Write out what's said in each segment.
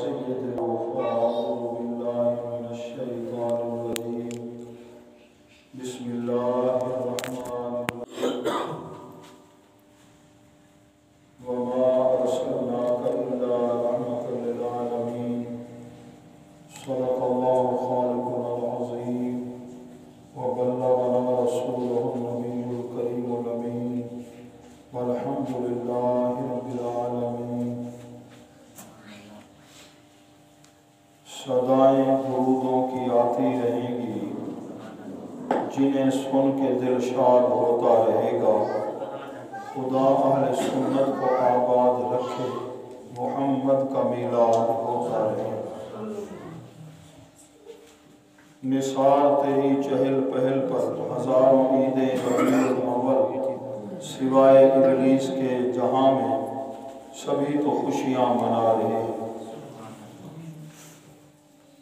سيدنا وأعوذ بالله من الشيطان الرجيم بسم الله الرحمن الرحيم وما أرسلناك إلا رحمة للعالمين صدق الله خالقنا العظيم وبلغنا رسوله النبي الكريم الأمين والحمد لله رب العالمين صدائیں درودوں کی آتی رہیں گی جنہیں سن کے دل شاد ہوتا رہے گا خدا اہل سنت کو آباد رکھے محمد کا میلاد ہوتا رہے نثار تیری چہل پہل پر ہزاروں عیدیں ربیع الاول سوائے ابلیس کے جہاں میں سبھی تو خوشیاں منا رہے ہیں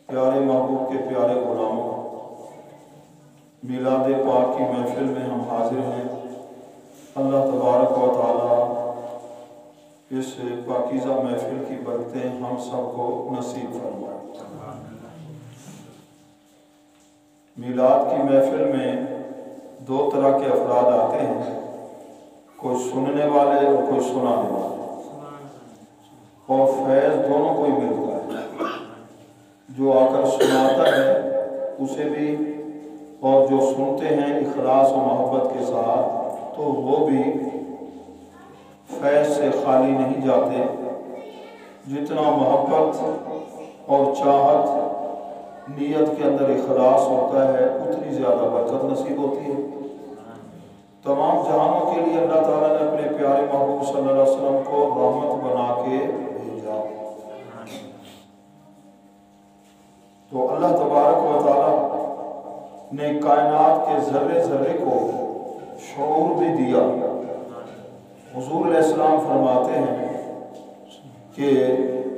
پیارے محبوب کے پیارے غلاموں میلاد پاک کی محفل میں ہم حاضر ہیں اللہ تبارک و تعالی اس پاکیزہ محفل کی برکتیں ہم سب کو نصیب فرمائے میلاد کی محفل میں دو طرح کے افراد آتے ہیں کوئی سننے والے اور کوئی سنانے والے اور فیض دونوں کو ہی ملتا ہے جو آ کر سناتا ہے اسے بھی اور جو سنتے ہیں اخلاص و محبت کے ساتھ تو وہ بھی فیض سے خالی نہیں جاتے جتنا محبت اور چاہت نیت کے اندر اخلاص ہوتا ہے اتنی زیادہ برکت نصیب ہوتی ہے تمام جہانوں کے لیے اللہ تعالیٰ نے اپنے پیارے محبوب صلی اللہ علیہ وسلم کو رحمت بنا کے بھیجا تو اللہ تبارک و تعالیٰ نے کائنات کے ذرے ذرے کو شعور بھی دیا حضور علیہ السلام فرماتے ہیں کہ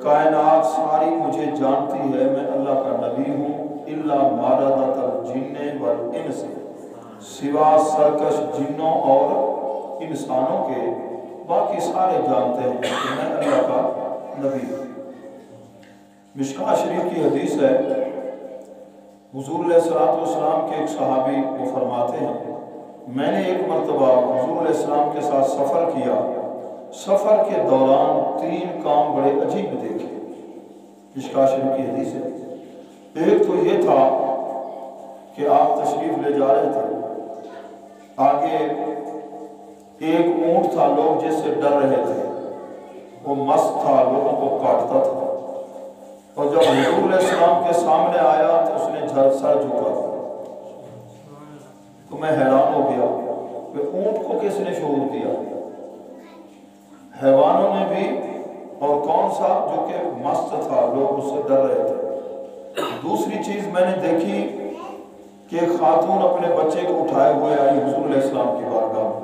کائنات ساری مجھے جانتی ہے میں اللہ کا نبی ہوں الا مارادۃ الجن والانس سوا سرکش جنوں اور انسانوں کے باقی سارے جانتے ہیں کہ میں اللہ کا نبی ہوں مشکاہ شریف کی حدیث ہے حضور علیہ السلام کے ایک صحابی وہ فرماتے ہیں میں نے ایک مرتبہ حضور علیہ السلام کے ساتھ سفر کیا سفر کے دوران 3 کام بڑے عجیب دیکھے مشکاہ شریف کی حدیث ہے ایک تو یہ تھا کہ آپ تشریف لے جا رہے تھے آگے ایک اونٹ تھا لوگ جس سے ڈر رہے تھے وہ مست تھا لوگوں کو کاٹتا تھا اور جب حضور علیہ السلام کے سامنے آیا تو اس نے سر جھکا تو میں حیران ہو گیا کہ اونٹ کو کس نے شعور دیا حیوانوں نے بھی اور کون سا جو کہ مست تھا لوگ اس سے ڈر رہے تھے دوسری چیز میں نے دیکھی کہ خاتون اپنے بچے کو اٹھائے ہوئے آئی حضور علیہ السلام کی بارگاہ میں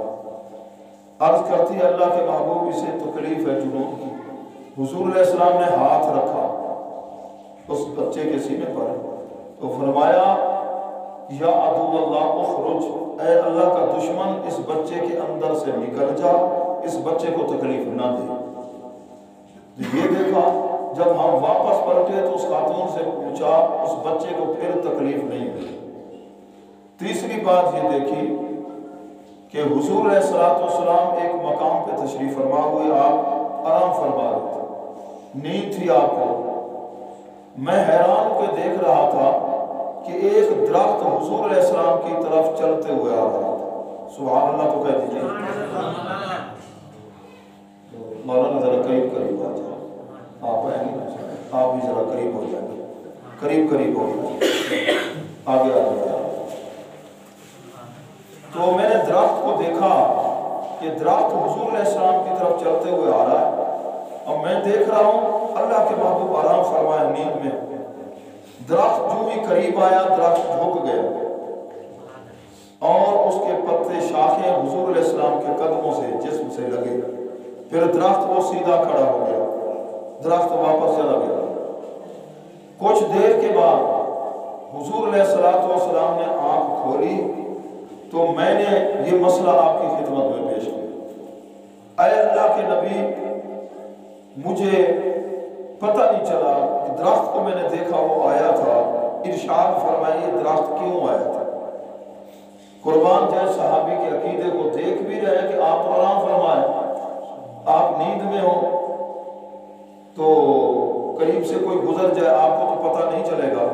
عرض کرتی ہے اللہ کے محبوب اسے تکلیف ہے جنون کی حضور علیہ السلام نے ہاتھ رکھا اس بچے کے سینے پر تو فرمایا یا عدو اللہ اخرج اے اللہ کا دشمن اس بچے کے اندر سے نکل جا اس بچے کو تکلیف نہ دے یہ دیکھا جب ہم واپس پلٹے تو اس خاتون سے پوچھا اس بچے کو پھر تکلیف نہیں دی تیسری بات یہ دیکھی کہ حضور علیہ السلام ایک مقام پہ تشریف فرما ہوئے آپ آرام فرما رہے تھے نیند تھی آپ کو میں حیران کو دیکھ رہا تھا کہ ایک درخت حضور علیہ السلام کی طرف چلتے ہوئے آ رہا تھا سبحان اللہ تو کہہ دیجیے مولانا ذرا قریب آ جائیں آپ ہیں آپ بھی ذرا قریب ہو جائیں قریب ہو جائیں آگے آ جائیں تو میں نے درخت کو دیکھا کہ درخت حضور علیہ السلام کی طرف چلتے ہوئے آ رہا ہے اور میں دیکھ رہا ہوں اللہ کے محبوب آرام فرمائے نیند میں درخت جو بھی قریب آیا درخت جھک گیا اور اس کے پتے شاخیں حضور علیہ السلام کے قدموں سے جسم سے لگے پھر درخت وہ سیدھا کھڑا ہو گیا درخت واپس چلا گیا کچھ دیر کے بعد حضور علیہ السلام نے آنکھ کھولی تو میں نے یہ مسئلہ آپ کی خدمت میں پیش کیا اے اللہ کے نبی مجھے پتہ نہیں چلا، درخت کو میں نے دیکھا وہ آیا تھا، ارشاد فرمائے یہ درخت کیوں آیا تھا؟ قربان جائے صحابی کے عقیدے کو دیکھ بھی رہے کہ آپ تو آرام فرمائے، آپ نیند میں ہو تو قریب سے کوئی گزر جائے آپ کو تو پتہ نہیں چلے گا۔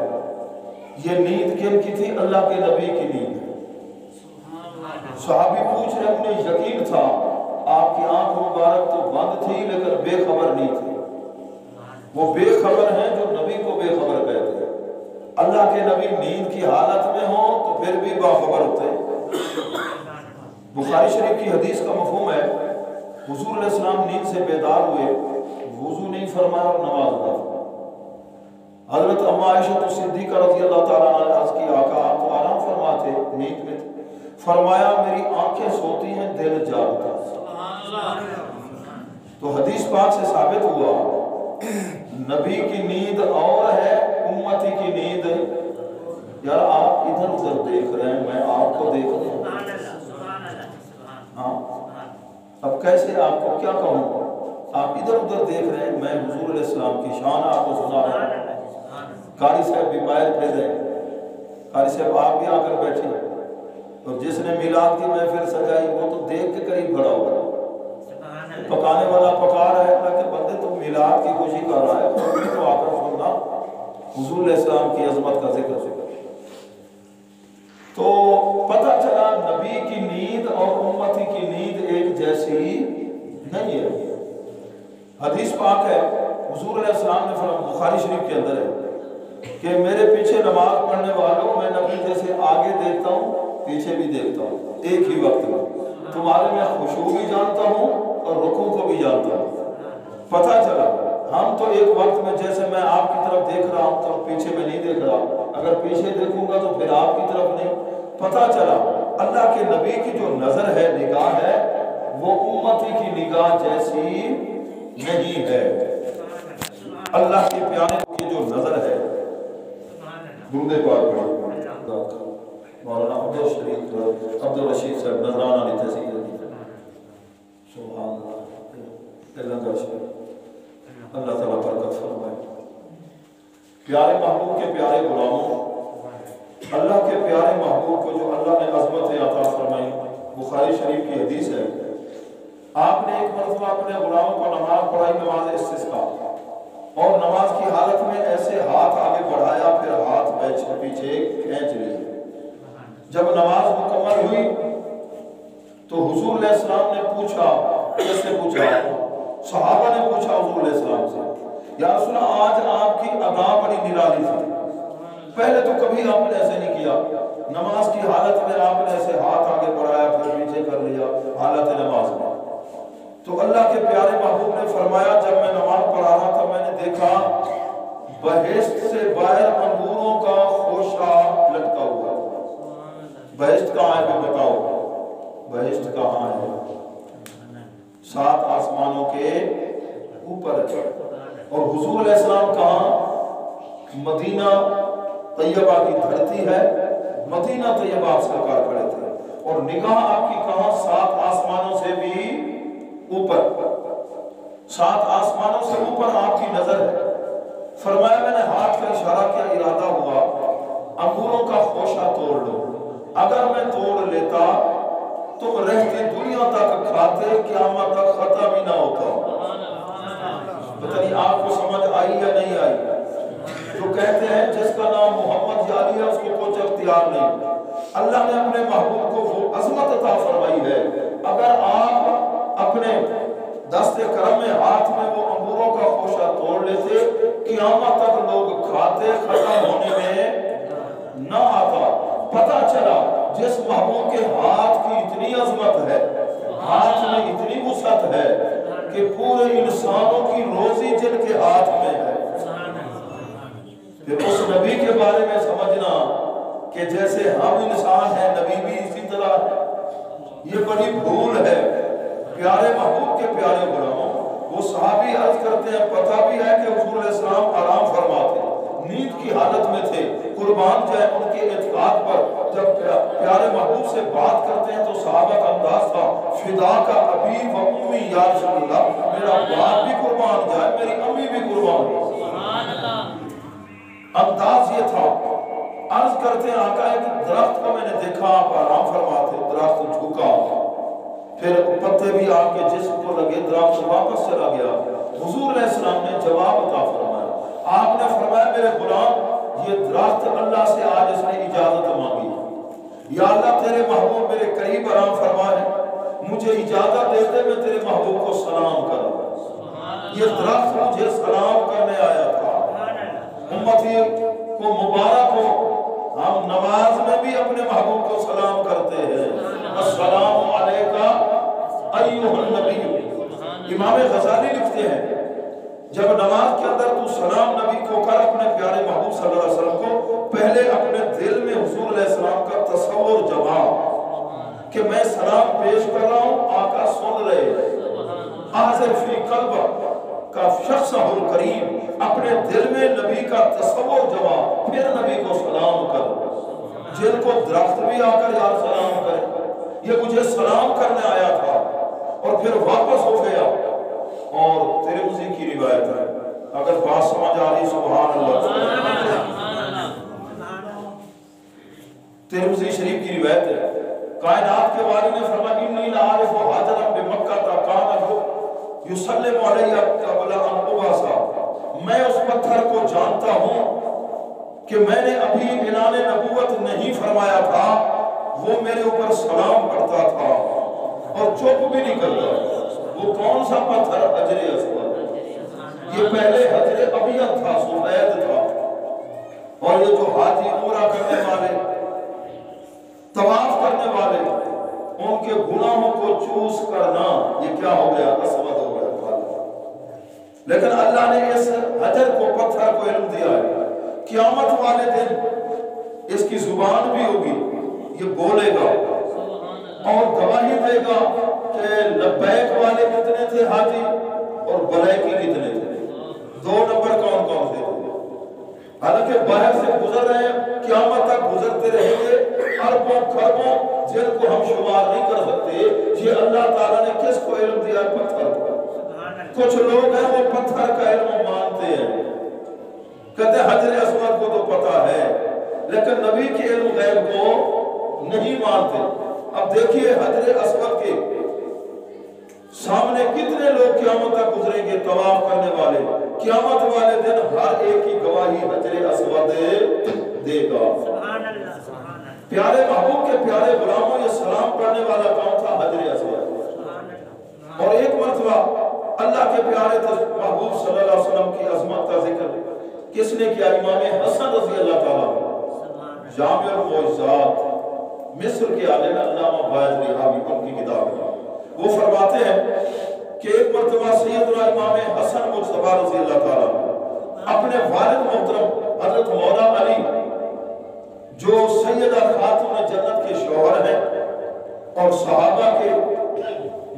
یہ نیند کن کی تھی؟ اللہ کے نبی کی نیند ہے۔ صحابی پوچھ رہے، انہیں یقین تھا آپ کی آنکھ مبارک تو بند تھی لیکن بے خبر نہیں تھی۔ وہ بے خبر ہیں جو نبی کو بے خبر کہتے ہیں۔ اللہ کے نبی نیند کی حالت میں ہوں تو پھر بھی باخبر ہوتے ہیں۔ بخاری شریف کی حدیث کا مفہوم ہے، حضور علیہ السلام نیند سے بیدار ہوئے، وضو نہیں فرمایا اور نماز ادا فرمائی۔ حضرت اما عائشہ صدیقہ رضی اللہ تعالیٰ عنہ نے عرض کی آقا آپ تو آرام فرماتے نیند میں تھے، فرمایا میری آنکھیں سوتی ہیں دل جاگتا ہے۔ تو حدیث پاک سے ثابت ہوا نبی کی نیند اور ہے، امتی کی نیند۔ یار آپ ادھر ادھر دیکھ رہے ہیں، میں آپ کو دیکھ رہا ہوں، ہاں اب کیسے آپ کو کیا کہوں؟ آپ ادھر ادھر دیکھ رہے ہیں، میں حضور علیہ السلام کی شان آپ کو سنا رہا ہوں۔ قاری صاحب بھی باہر پھر رہے، قاری صاحب آپ بھی آ کر بیٹھے، اور جس نے میلاد کی محفل سجائی وہ تو دیکھ کے قریب کھڑا ہوگا۔ پکانے والا پکا رہا ہے، اللہ کے بندے تو میلاد کی خوشی کر رہا ہے، تو آ کر سننا حضور علیہ السلام کی عظمت کا ذکر سکر۔ تو پتہ چلا نبی کی نیند اور امتی کی نیند ایک جیسی نہیں ہے۔ حدیث پاک ہے، حضور علیہ السلام نے فرمایا، بخاری شریف کے اندر ہے کہ میرے پیچھے نماز پڑھنے والوں میں نبی جیسے آگے دیکھتا ہوں پیچھے بھی دیکھتا ہوں ایک ہی وقت میں، تمہارے میں خشوع بھی جانتا ہوں اور رکوع کو بھی جانتا ہوں۔ پتہ چلا ہم تو ایک وقت میں جیسے میں آپ کی طرف دیکھ رہا ہوں تو پیچھے میں نہیں دیکھ رہا، اگر پیچھے دیکھوں گا تو پھر آپ کی طرف نہیں۔ پتہ چلا اللہ کے نبی کی جو نظر ہے، نگاہ ہے، وہ امتی کی نگاہ جیسی نہیں ہے۔ اللہ کے پیارے کی جو نظر ہے، درود پاک پڑھیں۔ مولانا عبد الرشید صاحب نظرانہ علی تحصیل سبحان اللہ، اللہ تعالیٰ برکت فرمائے۔ پیارے محبوب کے پیارے غلاموں، اللہ کے پیارے محبوب کو جو اللہ نے عظمت عطا فرمائی، بخاری شریف کی حدیث ہے، آپ نے ایک مرتبہ اپنے غلاموں کو نماز پڑھائی، نماز استسقاء، اور نماز کی حالت میں ایسے ہاتھ آگے بڑھایا پھر ہاتھ پیچھے کھینچ لیے۔ جب نماز مکمل ہوئی تو حضور علیہ السلام نے پوچھا، کس سے پوچھا؟ صحابہ نے پوچھا حضور علیہ السلام سے، یا رسول اللہ آج آپ کی ادا بڑی نرالی تھی، پہلے تو کبھی آپ نے ایسے نہیں کیا، نماز کی حالت میں آپ نے ایسے ہاتھ آگے بڑھایا پھر پیچھے کر لیا حالت نماز میں۔ تو اللہ کے پیارے محبوب نے فرمایا جب میں نماز پڑھا رہا تھا میں نے دیکھا بہشت سے باہر انگوروں کا خوشہ لٹکا ہوا۔ بہشت کہاں ہے بتاؤ؟ بہشت کہاں ہے؟ 7 آسمانوں کے اوپر ہے۔ اور حضور علیہ السلام کہاں؟ مدینہ طیبہ کی دھرتی ہے، مدینہ طیبہ آپ سرکار کھڑے تھے، اور نگاہ آپ کی کہاں؟ 7 آسمانوں سے بھی اوپر، 7 آسمانوں سے اوپر آپ کی نظر ہے۔ فرمایا میں نے ہاتھ کا اشارہ کیا، ارادہ ہوا انگوروں کا خوشہ توڑ لو، اگر میں توڑ لیتا تم رہتے دنیا تک کھاتے، قیامت تک ختم ہی نہ ہوتا۔ پتہ نہیں آپ کو سمجھ آئی یا نہیں آئی؟ جو کہتے ہیں جس کا نام محمد جاری ہے اس کو کچھ اختیار نہیں۔ اللہ نے اپنے محبوب کو وہ عظمت عطا فرمائی ہے، اگر آپ اپنے دست کرم میں ہاتھ میں وہ انگوروں کا خوشہ توڑ لیتے، قیامت تک لوگ کھاتے، ختم ہونے میں نہ آتا۔ پتہ چلا جس محبوب کے ہاتھ کی اتنی عظمت ہے، ہاتھ میں اتنی وسعت ہے کہ پورے انسانوں کی روزی جن کے ہاتھ میں ہے، پھر اس نبی کے بارے میں سمجھنا کہ جیسے ہم انسان ہیں نبی بھی اسی طرح ہے، یہ بڑی بھول ہے۔ پیارے محبوب کے پیارے غلاموں، وہ صحابی عرض کرتے ہیں پتہ بھی ہے کہ حضور علیہ السلام آرام فرماتے، نیند کی حالت میں تھے، قربان جائے ان کے اعتقاد پر جب پیارے محبوب سے بات کرتے ہیں تو صحابہ کا انداز تھا، فدا کا ابی و امی یا رسول اللہ، میرا باپ بھی قربان جائے میری امی بھی قربان ہو۔ عرض کرتے ہیں آقا ایک درخت کو میں نے دیکھا، آپ آرام فرماتے، درخت جھکا، پھر پتے بھی آپ کے جسم کو لگے، درخت واپس چلا گیا۔ حضور علیہ السلام نے جواب عطا فرمایا، آپ نے فرمایا میرے غلام یہ درخت اللہ سے آج اس نے اجازت مانگی، یا اللہ تیرے محبوب میرے قریب آرام فرما ہے، مجھے اجازت دیتے میں تیرے محبوب کو سلام کروں۔ یہ درخت مجھے سلام کرنے آیا تھا۔ امتی کو مبارک ہو، ہم نماز میں بھی اپنے محبوب کو سلام کرتے ہیں، السلام علیکہ ایھا النبی۔ امام غزالی لکھتے ہیں جب نماز کے اندر تو سلام نبی کو کر اپنے پیارے محبوب صلی اللہ علیہ وسلم کو، پہلے اپنے دل میں حضور علیہ السلام کا تصور جما کہ میں سلام پیش کر رہا ہوں، آقا سن رہے، حاضر فی قلب کا شخص الکریم، اپنے دل میں نبی کا تصور جما، پھر نبی کو سلام کر۔ جن کو درخت بھی آ کر یار سلام کرے، یہ مجھے سلام کرنے آیا تھا اور پھر واپس ہو گیا۔ اور ترمذی کی روایت ہے، اگر بات سمجھ آ رہی سبحان اللہ، ترمذی شریف کی روایت ہے، کائنات کے والی نے فرمایا انی لعارف حاجرا بمکہ کان یسلم علیہ قبل ان ابعث، میں اس پتھر کو جانتا ہوں کہ میں نے ابھی اعلان نبوت نہیں فرمایا تھا، وہ میرے اوپر سلام پڑھتا تھا اور چپ بھی نہیں کرتا۔ وہ کون سا پتھر؟ حجر اسود۔ یہ پہلے حجر ابیض تھا، سفید تھا، اور یہ جو حاجی عمرہ کرنے والے، طواف کرنے والے، ان کے گناہوں کو چوس کرنا، یہ کیا ہو گیا؟ اسود ہو گیا۔ لیکن اللہ نے اس حجر کو، پتھر کو علم دیا ہے، قیامت والے دن اس کی زبان بھی ہوگی، یہ بولے گا اور گواہی دے گا کہ لبیک والے کتنے تھے حاجی اور بلیکی کتنے تھے، دو نمبر کون کون تھے۔ حالانکہ باہر سے گزر رہے ہیں، قیامت تک گزرتے رہیں گے، اربوں کھربوں جن کو ہم شمار نہیں کر سکتے۔ یہ اللہ تعالیٰ نے کس کو علم دیا؟ پتھر کو۔ کچھ لوگ ہیں وہ پتھر کا علم مانتے ہیں، کہتے ہیں حجر اسود کو تو پتا ہے، لیکن نبی کے علم غیب کو نہیں مانتے۔ اب دیکھیے حجر اسود کے سامنے کتنے لوگ قیامت تک گزریں گے، طواف کرنے والے، قیامت والے دن ہر ایک کی گواہی حجر اسود دے گا۔ پیارے محبوب کے پیارے غلاموں، یہ سلام پڑھنے والا کون تھا؟ حجر اسود۔ اور ایک مرتبہ اللہ کے پیارے محبوب صلی اللہ علیہ وسلم کی عظمت کا ذکر کس نے کیا؟ امام حسن رضی اللہ تعالیٰ، جامع المعجزات، مصر کے عالم علامہ فائز رحابی، ان کی کتاب ہے، وہ فرماتے ہیں کہ ایک مرتبہ سیدنا امام حسن مجتبی رضی اللہ تعالیٰ اپنے والد محترم حضرت مولا علی، جو سیدہ خاتون جنت کے شوہر ہیں اور صحابہ کے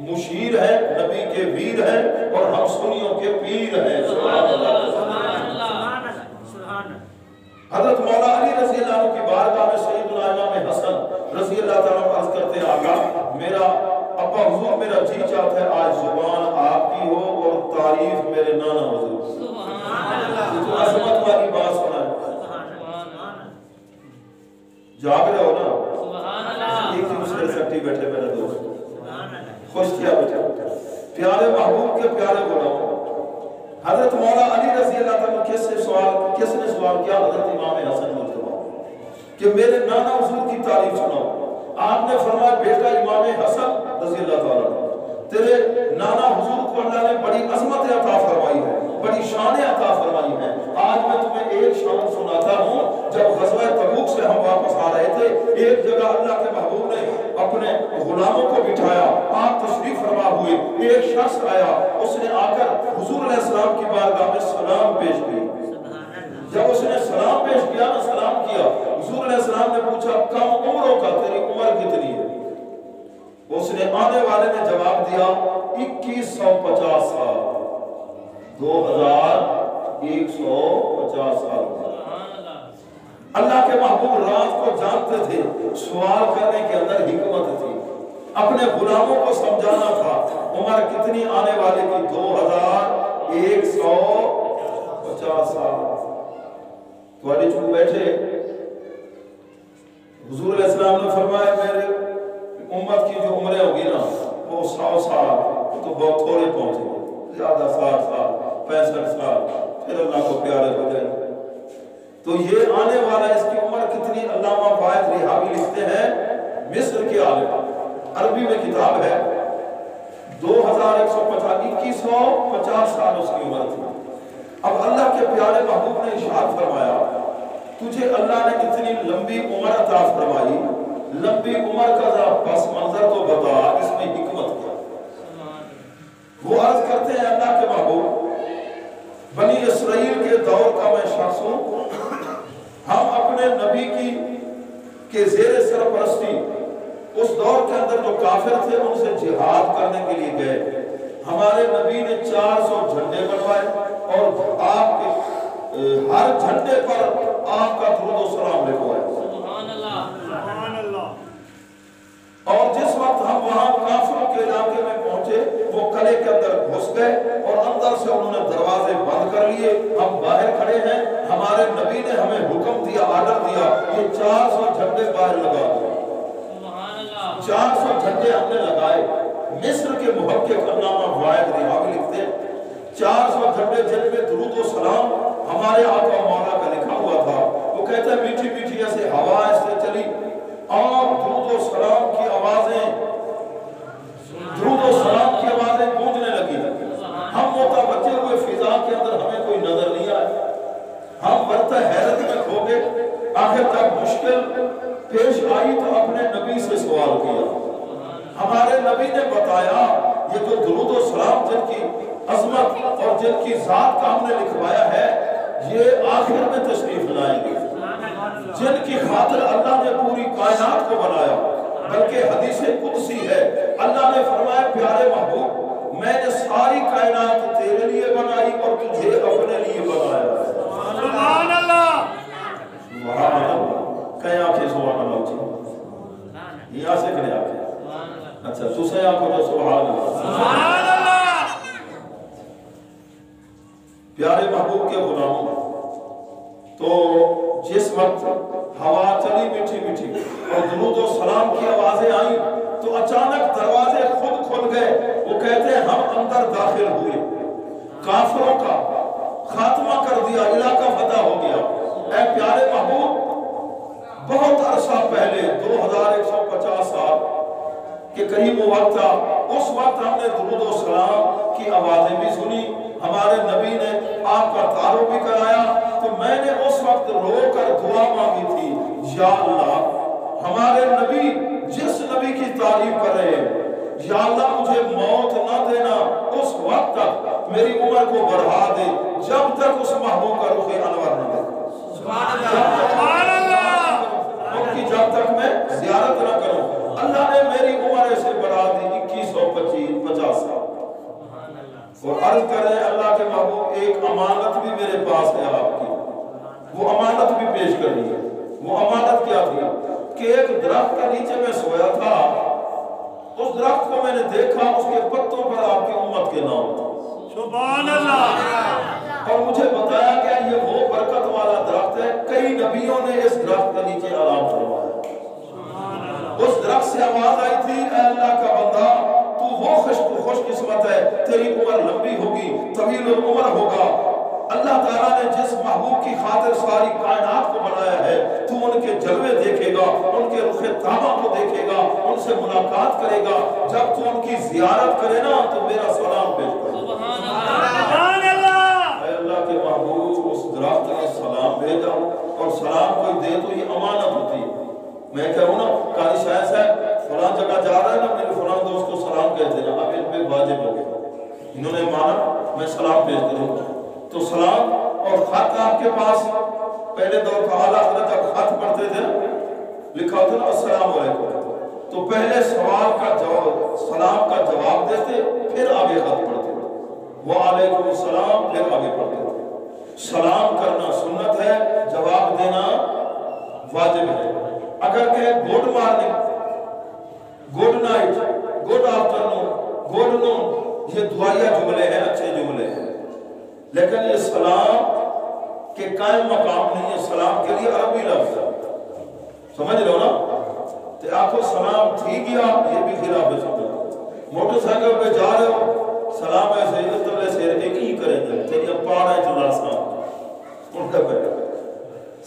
مشیر ہیں، نبی کے ویر ہیں اور ہم سنیوں کے پیر ہیں، سبحان اللہ۔ حضرت مولا علی رضی اللہ عنہ کی بارگاہ میں سیدنا امام حسن رضی اللہ تعالیٰ عرض کرتے ہیں، آقا میرا ابا حضور، میرا جی چاہتا ہے آج زبان آپ کی ہو اور تعریف میرے نانا حضور۔ تو عظمت والی بات سنا ہے، جاگ رہے ہو نا؟ ایک دوسرے سٹی بیٹھے میرے دوست، خوش کیا بیٹھے، پیارے محبوب کے پیارے غلام، حضرت مولا علی رضی اللہ عنہ کس نے سوال کیا؟ حضرت امام حسن مجتبی کہ میرے نانا حضور کی تعریف سناؤ۔ آپ نے فرمایا بیٹا امام حسن رضی اللہ تعالیٰ، تیرے نانا حضور کو اللہ نے بڑی عظمت عطا فرمائی ہے، بڑی شان عطا فرمائی ہے۔ آج میں تمہیں ایک شان سناتا ہوں، جب غزوہ تبوک سے ہم واپس آ رہے تھے، ایک جگہ اللہ کے محبوب نے اپنے غلاموں کو بٹھایا، آپ تشریف فرما ہوئے، ایک شخص آیا، اس نے آ کر حضور علیہ السلام کی بارگاہ میں سلام پیش کیا۔ جب اس نے سلام پیش کیا نا، سلام کیا، حضور علیہ السلام نے پوچھا کم عمروں کا، تیری عمر کتنی ہے؟ اس نے آنے والے نے جواب دیا 2150 سال، 2150 سال۔ اللہ کے محبوب راز کو جانتے تھے، سوال کرنے کے اندر حکمت تھی، اپنے غلاموں کو سمجھانا تھا۔ عمر کتنی آنے والے کی؟ 2150 سال۔ تو علی چھوٹ بیٹھے، السلام نے فرمایا میرے امت کی جو عمریں ہوگی نا وہ 100 سال تو بہت تھوڑے پہنچے، زیادہ 60 سال 65 سال، پھر اللہ کو پیارے ہو جائیں۔ تو یہ آنے والا اس کی عمر کتنی، علامہ فائز رحاوی لکھتے ہیں مصر کے عالم، عربی میں کتاب ہے، 2150 سال اس کی عمر تھی۔ اب اللہ کے پیارے محبوب نے ارشاد فرمایا تجھے اللہ نے اتنی لمبی عمر عطا فرمائی، لمبی عمر کا ذرا پس منظر تو بتا، اس میں حکمت کیا؟ وہ عرض کرتے ہیں اللہ کے محبوب بنی اسرائیل کے دور کا میں شخص ہوں، ہم اپنے نبی کے زیر سرپرستی اس دور کے اندر جو کافر تھے ان سے جہاد کرنے کے لیے گئے، ہمارے نبی نے 400 جھنڈے بنوائے اور آپ کے ہر جھنڈے پر آپ کا درود و سلام لکھوایا۔ سبحان اللہ۔ اور جس وقت ہم وہاں کافروں کے علاقے میں پہنچے وہ قلعے کے اندر گھس گئے اور اندر سے انہوں نے دروازے بند کر لیے، ہم باہر کھڑے ہیں، ہمارے نبی نے ہمیں حکم دیا، آرڈر دیا یہ 400 جھنڈے باہر لگا دو۔ 400 جھنڈے ہم نے لگائے۔ مصر کے محقق علامہ فائز رحاوی لکھتے ہیں 400 جھنڈے جن میں درود و سلام ہمارے آقا مولا کا لکھا ہوا تھا، وہ کہتا ہے میٹھی میٹھی ایسے ہوا ایسے چلی اور درود و سلام کی آوازیں گونجنے لگی، ہم متوجہ ہوئے فضا کے اندر، ہمیں کوئی نظر نہیں آیا، ہم برتہ حیرت میں کھو گئے۔ آخر تک مشکل پیش آئی تو اپنے نبی سے سوال کیا، ہمارے نبی نے بتایا یہ جو درود و سلام جن کی عظمت اور جن کی ذات کا ہم نے لکھوایا ہے یہ آخر میں تشریف لائیں گے، جن کی خاطر اللہ نے پوری کائنات کو بنایا، بلکہ حدیث قدسی ہے اللہ نے فرمایا پیارے محبوب میں نے ساری کائنات تیرے لیے بنائی اور تجھے اپنے لیے بنایا۔ سبحان اللہ، سبحان اللہ، کہیں آنکھیں سبحان اللہ چاہیے، یہاں سے کھڑے آنکھیں، اچھا تو سے آنکھوں تو سبحان اللہ، سبحان اللہ۔ پیارے محبوب کے غلاموں، تو جس وقت ہوا چلی میٹھی میٹھی اور درود و سلام کی آوازیں آئیں تو اچانک دروازے خود کھل گئے، وہ کہتے ہیں ہم اندر داخل ہوئے، کافروں کا خاتمہ کر دیا، علاقہ فتح ہو گیا۔ اے پیارے محبوب بہت عرصہ پہلے 2150 سال کے قریب وقت تھا، اس وقت ہم نے درود و سلام کی آوازیں بھی سنی، ہمارے نبی نے آپ کا تعارف بھی کرایا، تو میں نے اس وقت رو کر دعا مانگی تھی یا اللہ ہمارے نبی جس نبی کی تعریف کر رہے ہیں یا اللہ مجھے موت نہ دینا، اس وقت تک میری عمر کو بڑھا دے جب تک اس محبوب کا رخ انور نہ دے، سبحان اللہ، ان کی جب تک میں زیارت نہ کروں۔ اللہ نے میری عمر سے بڑھا دی 2150 سال، اور عرض کریں اللہ کے محبوب ایک امانت بھی میرے پاس ہے آپ کی، وہ امانت بھی پیش کرنی ہے۔ وہ امانت کیا تھی کہ ایک درخت کے نیچے میں سویا تھا، اس درخت کو میں نے دیکھا، اس کے پتوں پر آپ کی امت کے نام تھا، سبحان اللہ، اور مجھے بتایا گیا یہ وہ برکت والا درخت ہے، کئی نبیوں نے اس درخت کے نیچے آرام فرمایا۔ اس درخت سے آواز آئی تھی اے اللہ کا بندہ تو وہ خوش قسمت ہے، تیری عمر لمبی ہوگی، طویل العمر ہوگا، اللہ تعالیٰ نے جس محبوب کی خاطر ساری کائنات کو بنایا ہے تو ان کے جلوے دیکھے گا، ان کے رخ طیبہ کو دیکھے گا، ان سے ملاقات کرے گا، جب تو ان کی زیارت کرے نا تو میرا سلام پیش کرے۔ سبحان اللہ، اے اللہ کے محبوب اس درخت نے سلام بھیجا، اور سلام کوئی دے تو یہ امانت ہوتی ہے۔ میں کہوں نا قاری شاہ صاحب فلاں جگہ جا رہا ہے نا، میرے فلاں دوست کو سلام کہہ دینا، اب ان پہ واجب ہو گیا، انہوں نے مانا میں سلام بھیج کروں تو سلام۔ اور خط آپ کے پاس پہلے دور کا اعلیٰ حضرت آپ خط پڑھتے تھے، لکھا ہوتا نا السلام علیکم، تو پہلے سوال کا جواب، سلام کا جواب دیتے پھر آگے خط پڑھتے، وعلیکم السلام پھر آگے پڑھتے۔ سلام کرنا سنت ہے، جواب دینا واجب ہے۔ اگر کہ good morning, good night, good afternoon, good noon, یہ دعائیہ جملے ہیں، اچھے جملے ہیں، لیکن یہ سلام کے قائم مقام نہیں ہے، سلام کے لیے عربی لفظ ہے، سمجھ رہے ہو نا؟ تے آنکھو سلام تھی گیا، یہ بھی خلاف سنت۔ موٹر سائیکل پہ جا رہے ہو، سلام ایسے ہی تلے سیر ایک ہی کریں گے، تیری پاڑا ہے چلا سلام ان کا پہلے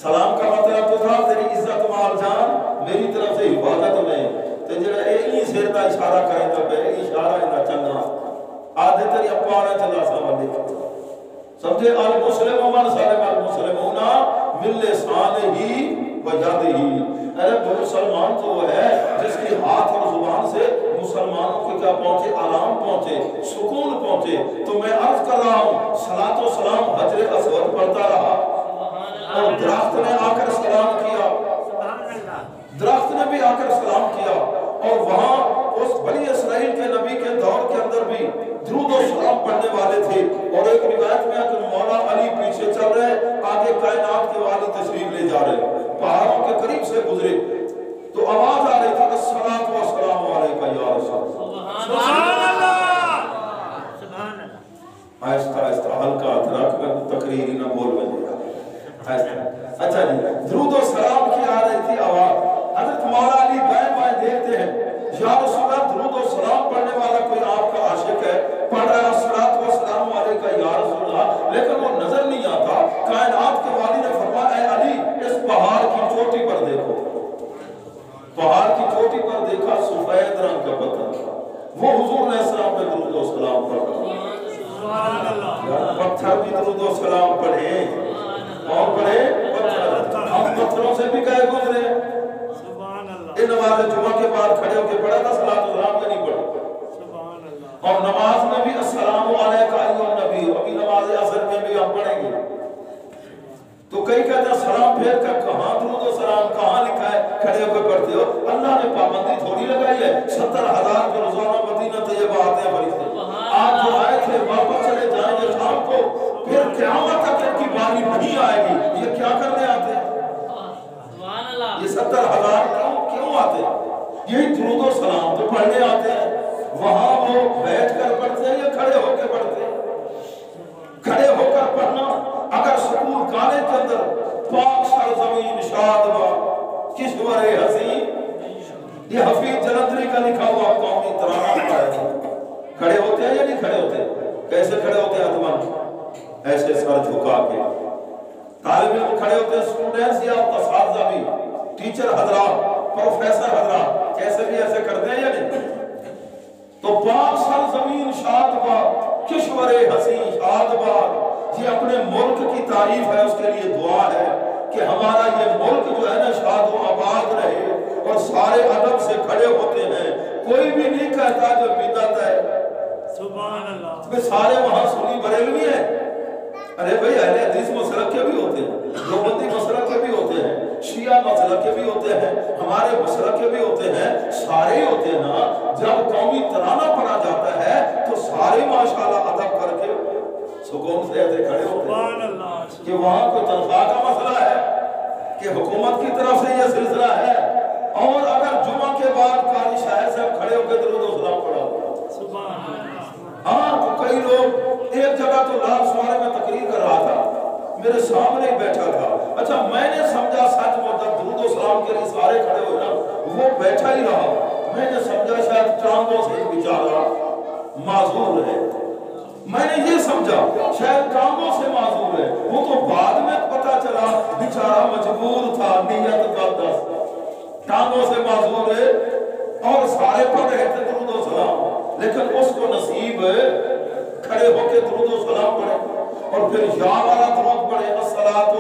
سلام کا مطلب تو تھا تیری عزت مال جان میری طرف سے حفاظت میں، تے جڑا ایک ہی سیر کا اشارہ کریں گا پہ اشارہ ہے چنگا آدھے تیری پاڑا چلا سلام لکھ سمجھے المسلم من سلم المسلمون من لسانہ و یدہ۔ ارے مسلمان تو وہ ہے جس کی ہاتھ اور زبان سے مسلمانوں کے کیا پہنچے، آرام پہنچے، سکون پہنچے۔ تو میں عرض کر رہا ہوں صلاۃ و سلام حجر اسود پڑھتا رہا اور درخت نے آ کر سلام کیا، درخت نے بھی آ کر سلام کیا، اور وہاں اس بنی اسرائیل کے نبی کے دور کے اندر بھی درود و سلام پڑھنے والے تھے۔ اور ایک روایت میں ہے کہ مولا علی پیچھے چل رہے، آگے کائنات کے والی تشریف لے جا رہے، پہاڑوں کے قریب سے گزرے تو آواز آ رہی تھی الصلاۃ والسلام علیکہ یا رسول اللہ، سبحان اللہ، سبحان اللہ۔ آہستہ آہستہ ہلکا ہاتھ رکھ کر تقریری نہ بول میں دیا اچھا جی، درود و سلام کی آ رہی تھی آواز۔ حضرت مولا علی بائیں بائیں دیکھتے ہیں، یا رسول اللہ درود و سلام پڑھنے والا کوئی آپ کا عاشق ہے، پڑھ رہا ہے الصلاۃ والسلام علیکہ یا رسول اللہ، لیکن وہ نظر نہیں آتا۔ کائنات کے والی نے فرمایا اے علی اس پہاڑ کی چوٹی پر دیکھو، پہاڑ کی چوٹی پر دیکھا سفید رنگ کا پتھر، وہ حضور علیہ السلام پہ درود و سلام پڑھ رہا ہے۔ پتھر بھی درود و سلام پڑھے اور پڑھے پتھر، ہم پتھروں سے بھی گئے گزرے۔ یہ نماز جمعہ کے بعد کھڑے ہو کے پڑھا تھا صلاۃ السلام میں نہیں پڑھا، اور نماز میں بھی السلام علیکہ ایھا النبی، ابھی نماز عصر میں بھی ہم پڑھیں گے۔ تو کئی کہتے ہیں سلام پھیر کر کہاں درود و سلام کہاں لکھا ہے، کھڑے ہو کے پڑھتے ہو؟ اللہ نے پابندی تھوڑی لگائی ہے، 70,000 کے روزانہ مدینہ طیبہ آتے ہیں فرشتے، آپ جو آئے تھے واپس چلے جائیں گے شام کو، پھر قیامت تک ان کی باری نہیں آئے گی، یہ کیا کرنے آتے ہیں؟ یہ 70,000 کیوں آتے ہیں؟ یہی درود و سلام تو پڑھنے آتے ہیں۔ وہاں وہ بیٹھ کر پڑھتے ہیں یا کھڑے ہو کے پڑھتے ہیں؟ کھڑے ہو کر پڑھنا۔ اگر سکول خانے کے اندر پاک سرزمین شادبہ کشور حسین، یہ حفیظ جلندری کا لکھا ہوا قومی ترانہ پڑھا ہے، کھڑے ہوتے ہیں یا نہیں کھڑے ہوتے؟ کیسے کھڑے ہوتے ہیں ادمان؟ ایسے سر جھکا کے۔ طالب علم کھڑے ہوتے ہیں، اسٹوڈنٹس یا اساتذہ بھی، ٹیچر حضرات، پروفیسر حضرات، کیسے بھی ایسے کرتے ہیں یا نہیں؟ تو پاک سرزمین شادبہ کشور حسین شادبہ، یہ اپنے ملک کی تعریف ہے، اس کے لیے دعا ہے کہ ہمارا یہ ملک جو ہے نا شاد و آباد رہے، اور سارے ادب سے کھڑے ہوتے ہیں، کوئی بھی نہیں کہتا جو بدعت ہے۔ سبحان اللہ۔ سارے وہاں سنی بریلوی ہیں، ارے بھئی اہل حدیث مسلک کے بھی ہوتے ہیں، دیوبندی مسلک کے بھی ہوتے ہیں، شیعہ مسلک کے بھی ہوتے ہیں، ہمارے مسلک کے بھی ہوتے ہیں، سارے ہی ہوتے ہیں نا۔ جب قومی ترانہ پڑھا جاتا ہے تو سارے ماشاءاللہ ادب کر کے سکون سے ایسے کھڑے ہوتے ہیں کہ وہاں کوئی تنخواہ کا مسئلہ ہے کہ حکومت کی طرف سے یہ سلسلہ ہے۔ اور اگر جمعہ کے بعد قاری شاہد صاحب کھڑے ہو کے درود و سلام پڑھا ہاں، تو کئی لوگ ایک جگہ تو لال سوارے میں تقریر کر رہا تھا، میرے سامنے بیٹھا تھا، اچھا میں نے سمجھا سچ مدد درود و سلام کے لیے سارے کھڑے ہوئے نا، وہ بیٹھا ہی رہا، میں نے سمجھا شاید ٹانگوں سے بیچارہ معذور ہے، میں نے یہ سمجھا شاید ٹانگوں سے معذور ہے، وہ تو بعد میں پتا چلا بیچارہ مجبور تھا، نیت کا دست، ٹانگوں سے معذور ہے، اور سارے پڑھ رہے تھے درود و سلام، لیکن اس کو نصیب کھڑے ہو کے درود و سلام پڑھے، اور پھر یا والا درود پڑھے الصلاۃ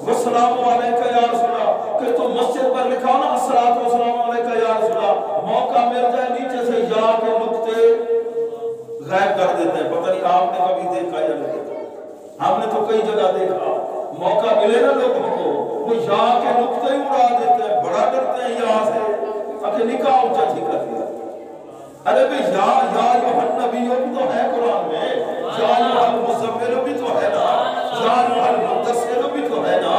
والسلام علیکہ یا رسول اللہ، کہ تو مسجد پر لکھا نا الصلاۃ والسلام علیکہ یا رسول اللہ، موقع مل جائے نیچے سے یا کے نقطے غائب کر دیتے ہیں۔ پتہ نہیں آپ نے کبھی دیکھا یا نہیں دیکھا، ہم نے تو کئی جگہ دیکھا، موقع ملے نا لوگوں کو وہ یا کے نقطے ہی اڑا دیتے ہیں، بڑا ڈرتے ہیں یہاں سے، اگر نکاح اونچا ٹھیکا دیا۔ ارے بھئی یا ایھا النبی بھی تو ہے قرآن میں، یا ایھا المزمل بھی تو ہے نا، یا ایھا المدثر بھی تو ہے نا،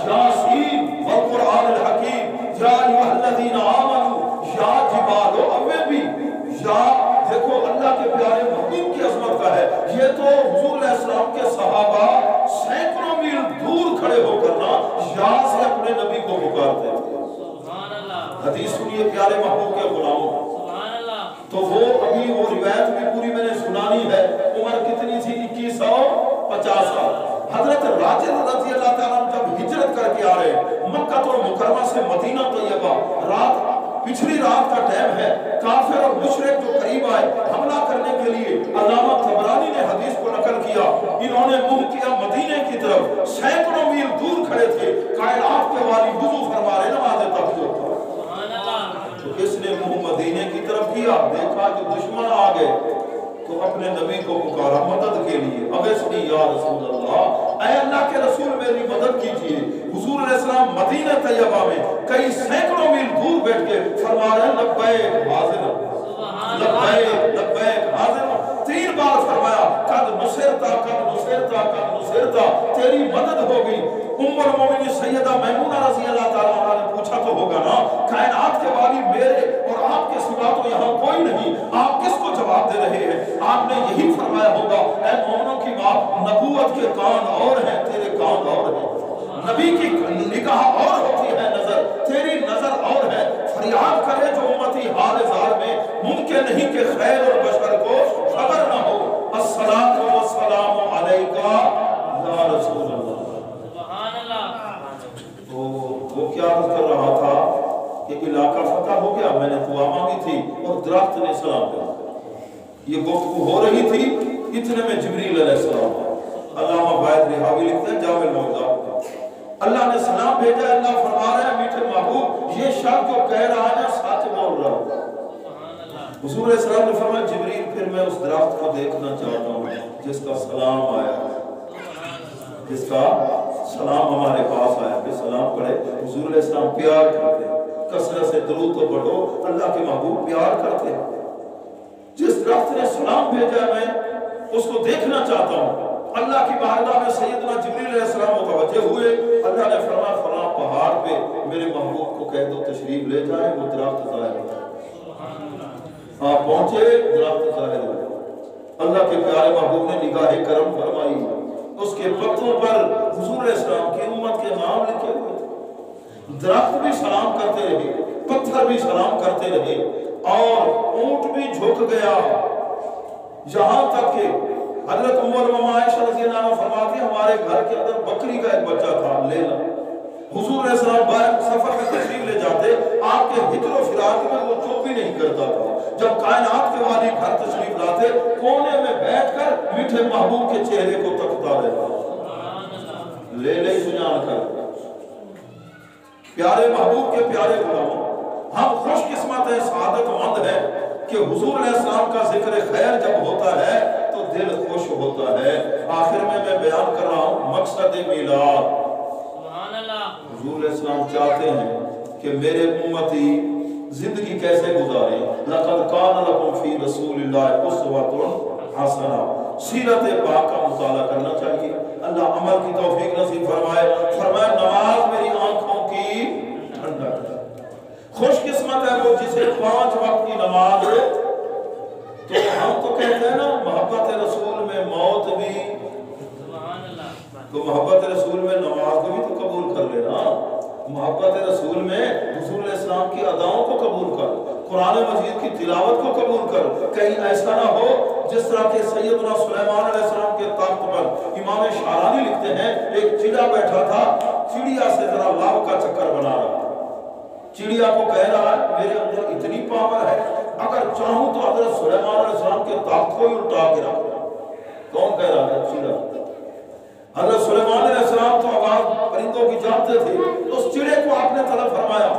یاسین والقرآن الحکیم، یا ایھا الذین آمنوا، یا جبال اوے بھی، یا دیکھو اللہ کے پیارے محبوب کی عظمت کا ہے۔ یہ تو حضور علیہ السلام کے صحابہ سینکڑوں میل دور کھڑے ہو کر نا یا سے اپنے نبی کو پکارتے تھے۔ حدیث پیارے محبوب کے غلاموں. تو وہ ابھی وہ روایت بھی پوری میں نے سنانی ہے. عمر کتنی تھی؟ 2150 سال. حضرت راجد رضی اللہ تعالیٰ جب ہجرت کر کے آ رہے مکہ المکرمہ سے مدینہ طیبہ، رات پچھلی رات کا ٹائم ہے، کافر اور مشرک جو قریب آئے حملہ کرنے کے لیے، علامہ طبرانی نے حدیث کو نقل کیا، انہوں نے منہ کیا مدینے کی طرف، سینکڑوں میل دور کھڑے تھے، کائنات کے والی وضو فرما رہے نماز تہجد تھا. تو اس نے منہ مدینے کی طرف کیا، دیکھا کہ دشمن آ گئے تو اپنے نبی کو پکارا مدد کے لیے. اغثنی یا رسول اللہ، اے اللہ کے رسول میری مدد کیجئے. حضور علیہ السلام مدینہ طیبہ میں کئی سینکڑوں میل دور بیٹھ کے فرما رہے ہیں لبیک حاضر، لبیک لبیک حاضر. 3 بار فرمایا قد نصرتا قد نصرتا قد نصرتا، تیری مدد ہوگی. ام المومنین سیدہ میمونہ رضی اللہ تعالیٰ عنہ نے پوچھا تو ہوگا نا، کائنات کے والی میرے اور آپ کے سوا تو یہاں کوئی نہیں، آپ کس کو جواب دے رہے ہیں؟ آپ نے یہی فرمایا ہوگا اے مومنوں کی ماں، نبوت کے کان اور ہیں، تیرے کان اور ہیں. نبی کی نگاہ اور ہوتی ہے، نظر تیری نظر اور ہے. فریاد کرے جو امتی حال زار میں، ممکن نہیں کہ خیر اور بشر کو خبر نہ ہو. الصلاۃ والسلام علیکہ یا رسول اللہ. تو وہ کیا کر رہا تھا کہ علاقہ فتح ہو گیا، میں نے دعا مانگی تھی اور درخت نے سلام دیا. یہ گفتگو ہو رہی تھی، اتنے میں جبریل علیہ السلام. علامہ باید رہاوی لکھتے ہیں جامع الموضوعات، اللہ نے سلام بھیجا. اللہ فرما رہا ہے میٹھے محبوب یہ شخص جو کہہ رہا ہے سچ بول رہا ہے. حضور علیہ السلام نے فرمایا جبریل پھر میں اس درخت کو دیکھنا چاہتا ہوں جس کا سلام آیا، جس کا سلام ہمارے پاس آیا. کہ سلام پڑھے. حضور علیہ السلام پیار کرتے ہیں، کثرت سے درود تو پڑھو، اللہ کے محبوب پیار کرتے ہیں. جس درخت نے سلام بھیجا میں اس کو دیکھنا چاہتا ہوں. اللہ کی بارگاہ میں سیدنا جبریل علیہ السلام متوجہ ہوئے. اللہ نے فرمایا فلاں پہاڑ پہ میرے محبوب کو کہہ دو تشریف لے جائیں، وہ درخت ظاہر ہو. آپ پہنچے، درخت ظاہر ہو. اللہ کے پیارے محبوب نے نگاہ کرم فرمائی، اس کے پتوں پر حضور علیہ السلام کی امت کے نام لکھے ہوئے تھے. درخت بھی سلام کرتے رہے، پتھر بھی سلام کرتے رہے، اور اونٹ بھی جھک گیا. یہاں تک کہ حضرت عمر و عائشہ رضی اللہ عنہ فرماتی ہیں ہمارے گھر کے اندر بکری کا ایک بچہ تھا لیلا. حضور علیہ السلام باہر سفر میں تشریف لے جاتے، آپ کے ہجر و فراق میں وہ چپ بھی نہیں کرتا تھا. جب کائنات کے والی گھر تشریف لاتے، کونے میں بیٹھ کر میٹھے محبوب کے چہرے کو تکتا رہتا. لے لے سجان کر. پیارے محبوب کے پیارے غلاموں، ہم خوش قسمت ہیں، سعادت مند ہیں کہ حضور علیہ السلام کا ذکر خیر جب ہوتا ہے تو دل خوش ہوتا ہے. آخر میں بیان کر رہا ہوں مقصد میلاد. حضور علیہ السلام چاہتے ہیں کہ میرے امتی زندگی کیسے گزارے. لقد کان لکم فی رسول اللہ اسوۃ حسنہ. سیرت پاک کا مطالعہ کرنا چاہیے. اللہ عمل کی توفیق نصیب فرمائے. فرمایا نماز میری آنکھوں کی ٹھنڈک ہے. خوش قسمت ہے وہ جسے 5 وقت کی نماز ہے. تو ہم تو کہتے ہیں نا محبت رسول میں موت بھی، تو محبت رسول میں نماز کو بھی تو قبول کر لینا. محبت رسول میں حضور علیہ السلام کی اداؤں کو قبول کر، قرآن مجید کی تلاوت کو قبول کر. کہیں ایسا نہ ہو جس طرح کے سیدنا سلیمان علیہ السلام کے تخت پر امام شعرانی لکھتے ہیں ایک چڑیا بیٹھا تھا، چڑیا سے ذرا لاو کا چکر بنا رہا تھا. چڑیا کو کہہ رہا ہے میرے اندر اتنی پاور ہے، اگر چاہوں تو حضرت سلیمان علیہ السلام کے تخت کو ہی الٹا کے رکھ دوں. کون کہہ رہا ہے؟ چڑیا. حضرت سلیمان علیہ السلام تو آواز پرندوں کی جانتے تھے، تو اس چڑے کو آپ نے طلب فرمایا.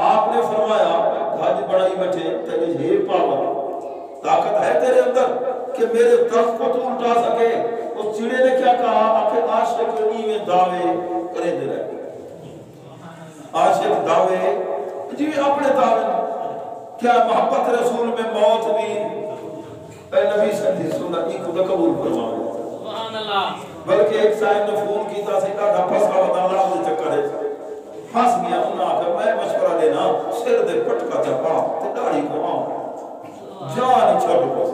آپ نے فرمایا دھاج بڑائی بیٹھے تیری ہے پاور، طاقت ہے تیرے اندر کہ میرے تخت کو تو الٹا سکے. اس چڑے نے کیا کہا؟ آخر عاشق میں دعوے کرے دے رہے. عاشق دعوے جی اپنے دعوے کیا محبت رسول میں موت بھی اے نبی صلی اللہ علیہ وسلم کو قبول فرمائے. سبحان اللہ. بلکہ ایک صاحب نے فون کیتا سے کہا پھنسا بتانا مجھے چکر ہے، پھنس گیا. انہوں نے کہا میں مشورہ دینا سر دے پٹکا چپا تے داڑھی کو آؤں جان چھوڑ کو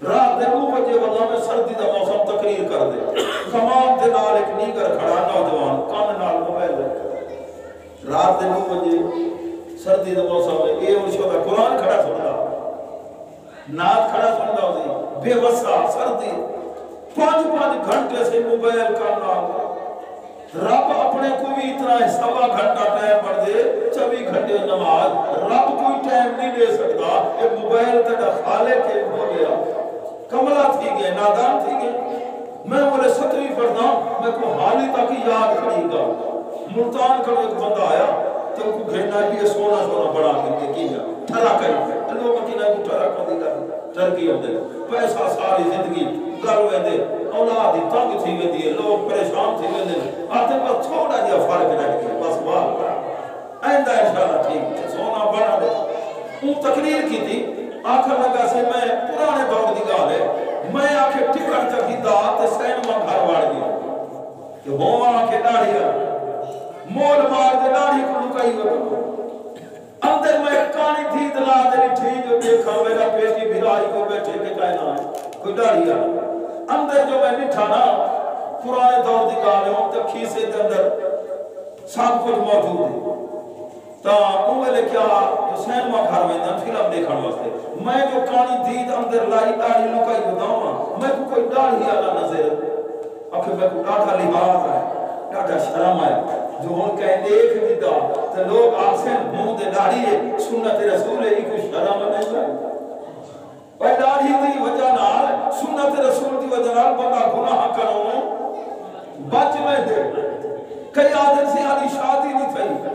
رات دے 2 بجے واللہ میں سردی دا موسم تقریر کر دے. کمان دے نال ایک نیگر کھڑا نوجوان کان نال موبائل رکھ رات دے 9 بجے سردی دے موسم میں اے ورشو دا قرآن کھڑا سندا نات کھڑا سندا ہوسی بے وسا سردی 5 گھنٹے سے موبائل کرنا رب اپنے کو بھی اتنا ہے 1.25 گھنٹہ ٹائم پڑھ دے 24 گھنٹے نماز رب کوئی ٹائم نہیں دے سکتا یہ موبائل تیرا خالق کے ہو گیا کملہ تھی گئے نادان تھی گئے میں بولے 7ویں پڑھنا میں کو حالی تک یاد کری گا ملتان کا ایک بندہ آیا تو کو گھرنا بھی سونا بڑا کر کے کیا ٹھرا کری لوگ مکینہ کو ٹھرا کر دی گا ٹرکی ہوتے پیسہ ساری زندگی گھر ہوئے دے اولاد تنگ تھی گئی دی لوگ پریشان تھی گئی دے آتے پر تھوڑا جا فرق رہ گیا بس بات آئندہ انشاءاللہ ٹھیک سونا بڑا دے وہ تقریر کی تھی آخر لگا سے میں پرانے دور دی گال ہے میں آکے ٹکٹ چکی دا تے سینما گھر وڑ گیا کہ وہ آکے داڑھیا مول مار دے داڑھی کو لکائی ہوگا اندر میں کانی تھی دلا دے ٹھیک جو دیکھا میرا پیٹی بھرائی کو بیٹھے کے کائنا ہے کوئی داڑھیا اندر جو میں نٹھا نا پرانے دور دی گال ہے تو کھیسے دے اندر سب کچھ موجود ہے تا اوہ لے کیا جو سینما گھر میں دن فلم دیکھن واسطے میں جو کانی دید اندر لائی داڑھی لکائی بتاؤں میں کو کوئی داڑھی آلا نظر اکھر میں کو ڈاٹا لباس ہے ڈاٹا شرم ہے جو ہن کہیں دیکھ بھی دا تو لوگ آسن منہ دے داڑھی ہے سنت رسول ہے کوئی شرم نہیں ہے پر داڑھی دی وجہ نال سنت رسول دی وجہ نال بندہ گناہ کروں بچ میں دے کئی آدم سے آدھی شادی نہیں تھی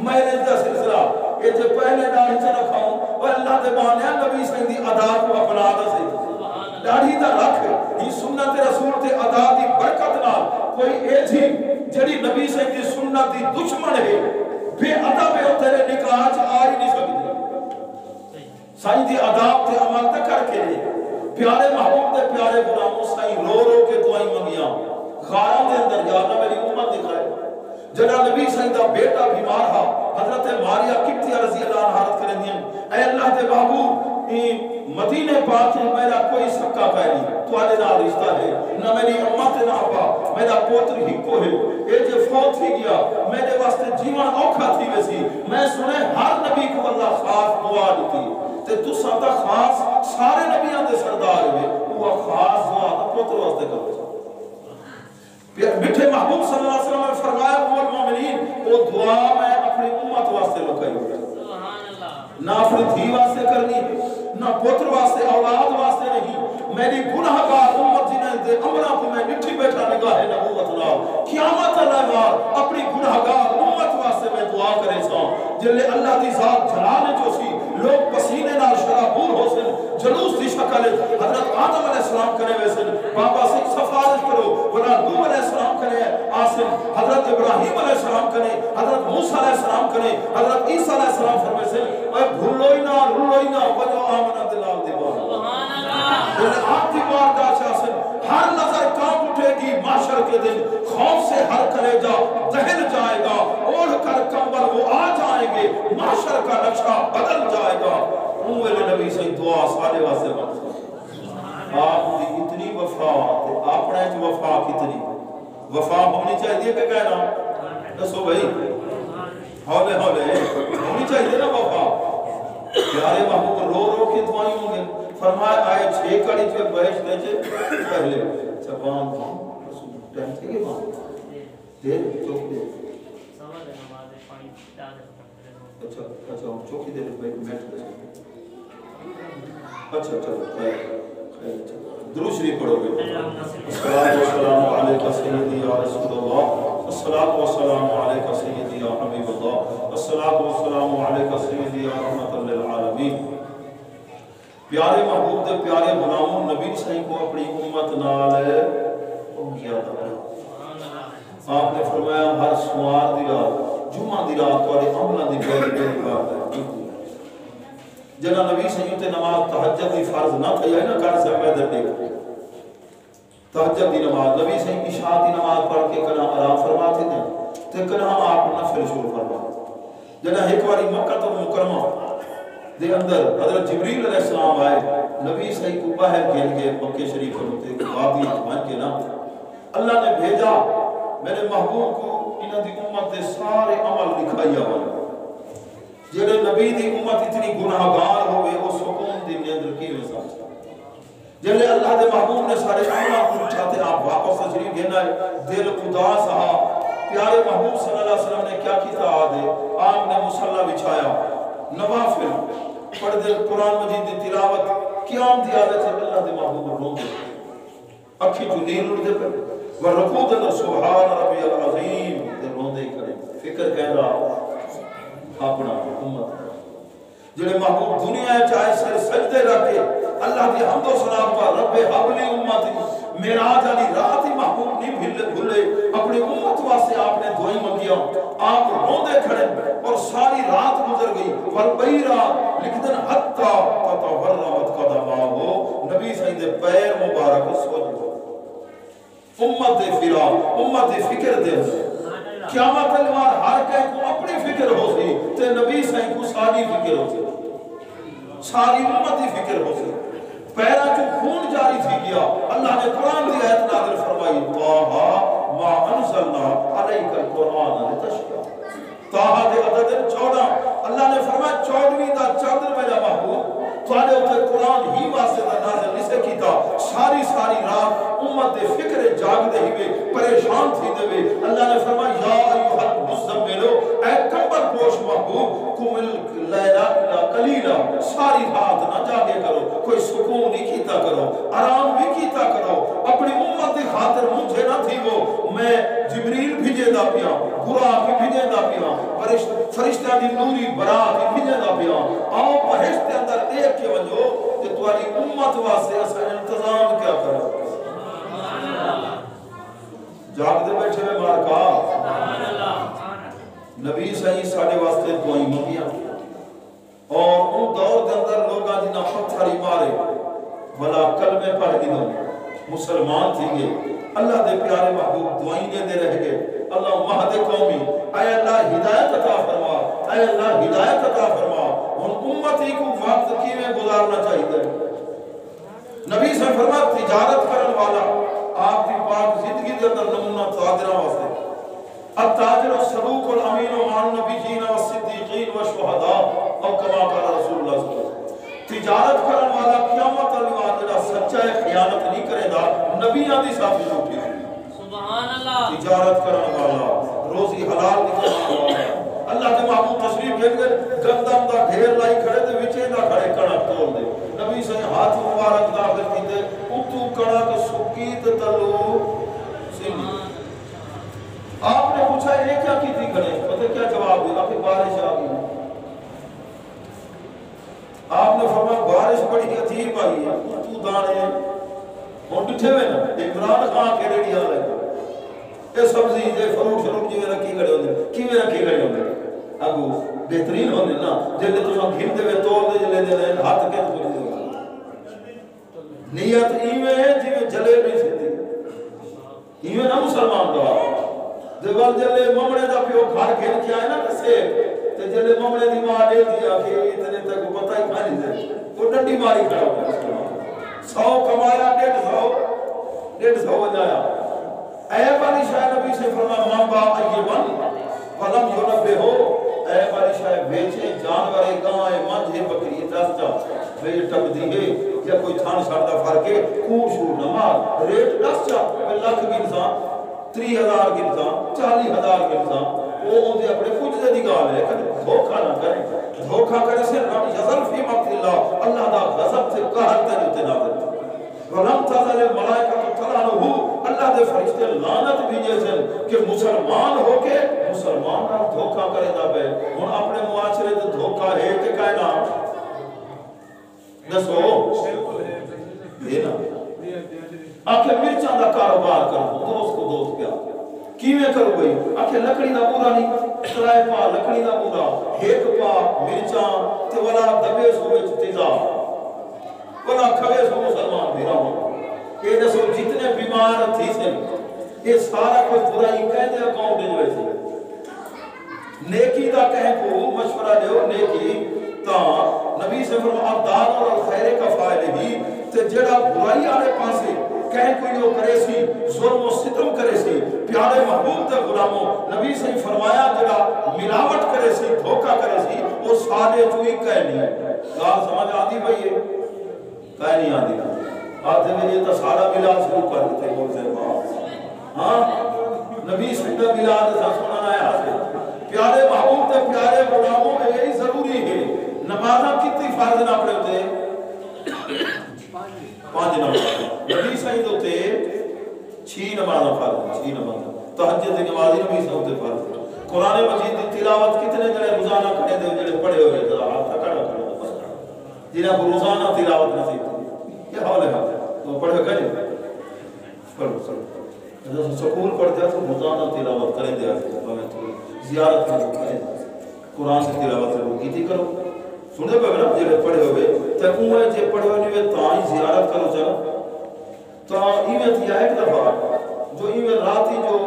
میرے دا سلسلہ یہ جو پہلے داڑھی سے رکھاؤں اور اللہ دے بہانے نبی سے دی ادا کو اپنا دا سے داڑھی دا رکھ یہ سنت رسول تے ادا دی برکت نال کوئی ایجی جڑی نبی سے دی سنت دی دشمن ہے بے ادا پہ ہو تیرے نکاح چ آ ہی نہیں سکتی سائیں دی ادا تے عمل تے کر کے پیارے محبوب دے پیارے غلاموں سائیں رو رو کے دعائیں منگیاں غاروں دے اندر جانا میری امت دکھائے جڑا نبی سائیں دا بیٹا بیمار ہا حضرت ماریہ قبطیہ رضی اللہ عنہ حضرت کریں دیں اے اللہ دے محبوب مدینے پاک میں میرا کوئی سکا پہلی تو آلے نہ رشتہ ہے نہ میری امت نہ پا میرا پوتر ہی کو ہے اے جو فوت ہی گیا میرے واسطے جیون اوکھا تھی ویسی میں سنے ہر نبی کو اللہ خاص دعا دیتی تے تو ساتھ خاص سارے نبیان دے سردار ہوئے وہ خاص دعا پوتر واسطے کرو میٹھے محبوب صلی اللہ علیہ وسلم نے فرمایا قول مومنین وہ دعا میں اپنی امت واسطے لکھائی ہوئی نہ اپنی دھی واسطے کرنی نہ پوتر واسطے اولاد واسطے نہیں میری گناہگار امت جنہیں دے امرہ کو میں مٹھی بیٹھا نگاہ نبوت نال قیامت اللہ اپنی گناہگار امت واسطے میں دعا کرے سا جلے اللہ دی ذات جلانے جو سی لوگ پسینے نال شرابور ہو سن جلوس دی شکل حضرت آدم علیہ السلام کرے ویسن بابا سے سفارش کرو بنا نوح علیہ السلام کرے آسن حضرت ابراہیم علیہ السلام کرے حضرت موسیٰ علیہ السلام کرے حضرت عیسیٰ علیہ السلام فرمے سے اے بھولوئی نہ وجہ آمنہ دلال دیوار جلے آپ دی بار داشت آسن ہر نظر کام اٹھے گی معاشر کے دن خوف سے ہر کلیجہ دہن جائے گا اوڑھ کر کمبل وہ آ جائیں گے معاشر کا نقشہ بدل جائے گا اوہ نبی سے دعا سارے واسے بات آپ دی اتنی وفا اپنے جو وفا کتنی وفا ہونی چاہیے کہ کہنا دسو بھائی ہولے ہونی چاہیے نا وفا پیارے محبوب رو رو کے دعائیں ہوں گے فرمایا آئے 6 کڑی جو بحث دے چھے پہلے چپان ٹائم تھے گے وہاں دیر چوک دے اچھا چوکی دے بیٹھ اچھا درود شریف پڑھو گے الصلاۃ والسلام علیکہ سیدی یا رسول اللہ الصلاۃ والسلام علیکہ سیدی یا حبیب اللہ الصلاۃ والسلام علیکہ سیدی یا رحمت للعالمین پیارے محبوب دے پیارے غلاموں نبی صحیح کو اپنی امت نال کیا تھا آپ نے فرمایا ہر سوار دی رات جمعہ دی رات والے عملہ دی بیری بات ہے جنہ نبی صحیح تے نماز تحجد دی فرض نہ تھا ہے نا کار سے پیدر دیکھ تحجد دی نماز نبی صحیح عشاء دی نماز پڑھ کے کنا آرام فرماتے تھے تے کنا آپ نفل شروع فرماتے جنہ ایک واری مکہ تو مکرمہ دے اندر حضرت جبریل علیہ السلام آئے نبی صحیح کو باہر گھیل کے مکہ شریف ہوتے وادی مان کے نا اللہ نے بھیجا میرے محبوب کو انہاں دی امت دے سارے عمل دکھائیا ہوئے جڑے نبی دی امت اتنی گناہگار ہوئے وہ سکون دی نیندر کی میں ساتھ جلے اللہ دے محبوب نے سارے عملہ کو اٹھاتے آپ واپس تشریف دینا ہے دل اداس ہا پیارے محبوب صلی اللہ علیہ وسلم نے کیا کیتا آدھے آپ نے مصلح بچھایا نوافل پڑھ دے قرآن مجید دی تلاوت قیام دی عادت ہے اللہ دے محبوب رو دے اکھی جو نیل اڑ دے پر ورکو دے سبحان ربی العظیم دے رو دے کریں فکر کہہ رہا اپنا امت جڑے محبوب دنیا چاہے سر سجدے رکھے اللہ دی حمد و ثنا پر رب حبلی امت معراج علی رات ہی محبوب نہیں بھولے اپنی امت واسطے آپ نے دعائیں مانگیا آپ روندے کھڑے اور ساری رات گزر گئی والبیرا لکھدن حتی تتورمت قدماہو نبی سید پیر مبارک سوجھ امت دے فرا امت دے فکر دے قیامت الوار ہر کہیں کو اپنی فکر ہو سی تے نبی سائیں کو ساری فکر ہو سی ساری امتی فکر ہو سی پیرا جو خون جاری تھی گیا اللہ نے قرآن دی آیت نازل فرمائی طاہا ما انزلنا علیک القرآن لتشقى طاہا دے عدد 14 اللہ نے فرمایا 14ویں دا چادر میرا محبوب تواڈے اوپر قرآن ہی واسطے دا نازل نہیں سے کیتا ساری رات امت دے فکر جاگ دے ہوئے پریشان تھی دے اللہ نے فرمایا یا ایھا المزمل اے کمبل پوش محبوب قم اللیل الا قلیلا ساری رات نہ جاگے کرو کوئی سکون نہیں کیتا کرو آرام بھی کیتا کرو اپنی امت دی خاطر مجھے نہ تھی وہ میں جبریل بھیجے دا پیا براق بھیجے دا پیا فرشتہ دی نوری برات بھیجے دا پیا آؤ بہشت کے اندر دیکھ کے ونجو کہ تمہاری امت واسطے اسا انتظام کیا کرو جاگ دے بیٹھے میں مارکا نبی صحیح ساڑھے واسطے دعائیں مانگیاں اور ان دور کے اندر لوگاں جنہ پتھری مارے بھلا کلمے پڑھ گئے مسلمان تھی گئے اللہ دے پیارے محبوب دعائیں دے رہ گئے اللہ مہد قومی اے اللہ ہدایت عطا فرما اے اللہ ہدایت عطا فرما ان امتی کو وقت کی میں گزارنا چاہیے نبی سے فرما تجارت کرن والا آپ کی پاک زندگی دے اندر نمونہ تاجرہ واسطے التاجر الصدوق الامین مع النبیین والصدیقین والشہداء او کما قال رسول اللہ صلی اللہ علیہ وسلم تجارت کرن والا قیامت الوار جڑا سچا ہے خیانت نہیں کرے گا نبیاں دی ساتھ جھوٹی سبحان اللہ تجارت کرن والا روزی حلال نکالنے والا اللہ کے محبوب تشریف لے گئے گندم دا ڈھیر لائی کھڑے تے وچے دا کھڑے کڑک توڑ دے نبی سے ہاتھ مبارک داخل کیتے اتو کڑک سکی تے تلو سینی آپ نے پوچھا یہ کیا کی تھی کھڑے پتہ کیا جواب دیا کہ بارش آ گئی آپ نے فرمایا بارش بڑی عجیب آئی ہے اتو دانے ہوں ڈٹھے ہوئے نا عمران خان کے ریڈی آ رہے یہ سبزی یہ فروٹ جی میں رکھی کھڑے ہوتے کی میں رکھی کھڑے ہوتے اگو بہترین ہونے نا جلے تو گھر دے میں توڑ دے جلے دے رہے ہاتھ کے تو پوچھ دے نیت ایویں ہے جی میں جلے نہیں سکتی ایویں نہ مسلمان دا دیوال جلے ممڑے دا پیو گھر گھر کے آئے نا کسے تے جلے ممڑے دی ماں دے دیا کہ اتنے تک پتہ ہی کھانی دے وہ ڈنڈی ماری کھڑا ہو 100 کمایا 150 بنایا اے باری شاہ نبی سے فرمایا ماں با ایبن فلم یونبے ہو اے باری شاہ بیچے جانورے گاں منجھے بکری دس جا بے ٹک دی ہے یا کوئی تھان شاردہ فرقے کوڑ شور نمار ریٹ 10 جا لاکھ گنسان 30,000 گنسان 40,000 گنسان وہ ہوتے اپنے کچھ دے نگاہ ہے کہ دھوکہ نہ کریں دھوکہ کرے سے یزل فی مقت اللہ اللہ دا غضب سے قہر تے ہوتے نہ کریں وَلَمْ تَزَلِ الْمَلَائِكَةُ تَلْعَنُهُ اللہ دے فرشتے لعنت بھیجے سن کہ مسلمان ہو کے مسلمان کا دھوکہ کرے دا بے ہن اپنے معاشرے تے دھوکہ ہے کہ کائنات دسو یہ نا آکھے مرچاں دا کاروبار کرو دوست کو دوست کیا کیویں کرو بھئی آکھے لکڑی دا پورا نہیں سرائے پا لکڑی دا پورا ایک پا مرچاں تے والا دبے سو وچ تیزاب والا کھوے سو مسلمان بھی رہو یہ دسو جتنے بیمار تھی سے یہ سارا کچھ برائی کہہ دے اکاؤنٹ جو ایسی نیکی دا کہیں کو مشورہ دیو نیکی تا نبی سے فرمایا دار اور خیر کا فائل ہی تے جڑا برائی والے پاسے کہیں کوئی جو کرے سی ظلم و ستم کرے سی پیارے محبوب تے غلاموں نبی سے فرمایا جڑا ملاوٹ کرے سی دھوکہ کرے سی وہ سارے چوئی کہہ نہیں گال سمجھ آتی بھئی کہہ نہیں آتی آتے میں یہ تو سارا ملا شروع کر دیتے بول سے ہاں نبی سے ملاد سنانا ہے حاصل پیارے محبوب تے پیارے غلاموں میں یہی ضروری ہے نمازہ کتنی فرض نہ پڑے ہوتے 5 نماز نبی صحیح ہوتے 6 نمازہ فرض 6 نمازہ تہجد کی نمازی نبی صحیح ہوتے فرض قرآن مجید کی تلاوت کتنے جڑے روزانہ کرے دے جڑے پڑھے ہوئے ذرا ہاتھ کھڑا کرو جنہاں کو روزانہ تلاوت نصیب تھی یہ حوالے ہاتھ ہے تو پڑھے کریں پڑھو سکول پڑھتے ہیں تو روزانہ تلاوت کریں دے زیارت کریں قرآن کی تلاوت ضرور کیتی کرو سنے پہ نا جڑے پڑھے ہوئے تے اوے جے پڑھے ہوئے نہیں تاں ہی زیارت کرو چلا تو ایویں تھی ایک دفعہ جو ایویں راتی جو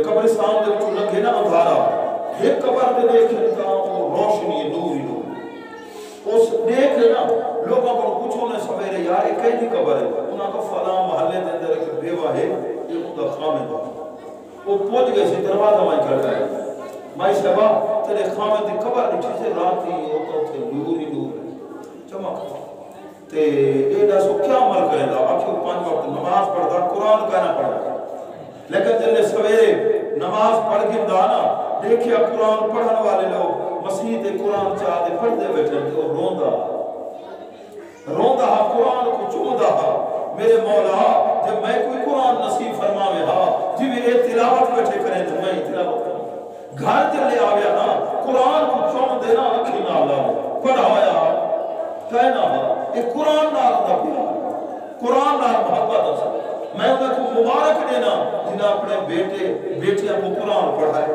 قبرستان دے وچوں لنگے نا اندھارا ایک قبر تے دیکھے تا روشنی نور ہی نور اس دیکھ نا لوگوں کو پوچھو نے سویرے یار یہ کہیں قبر ہے انہاں کو فلاں محلے دے اندر ایک بیوہ ہے یہ ان کا خامد وہ پہنچ گئے سی دروازہ وہاں کرتا ہے مائی صاحبہ تیرے خامد دی قبر نٹھی سے راتی ہوتا تھے نور ہی نور ہے چمک تے اے دا سو کیا عمل کرے گا آخر 5 وقت نماز پڑھتا قرآن کہنا پڑھا لیکن جلے سویرے نماز پڑھ کے دانا دیکھیا قرآن پڑھن والے لوگ مسیح تے قرآن چاہتے پڑھتے بیٹھے تھے اور روندہ قرآن کو چومدہ میرے مولا جب میں کوئی قرآن نصیب فرماوے جی میں تلاوت بیٹھے کریں تو میں تلاوت کروں گھر چلے آویا نا قرآن کو چوم دینا اکھی نہ لاؤ پڑھایا کہنا یہ قرآن نال دا پیار قرآن نال محبت ہے میں انہیں کو مبارک دینا جنہیں اپنے بیٹیاں کو قرآن پڑھائے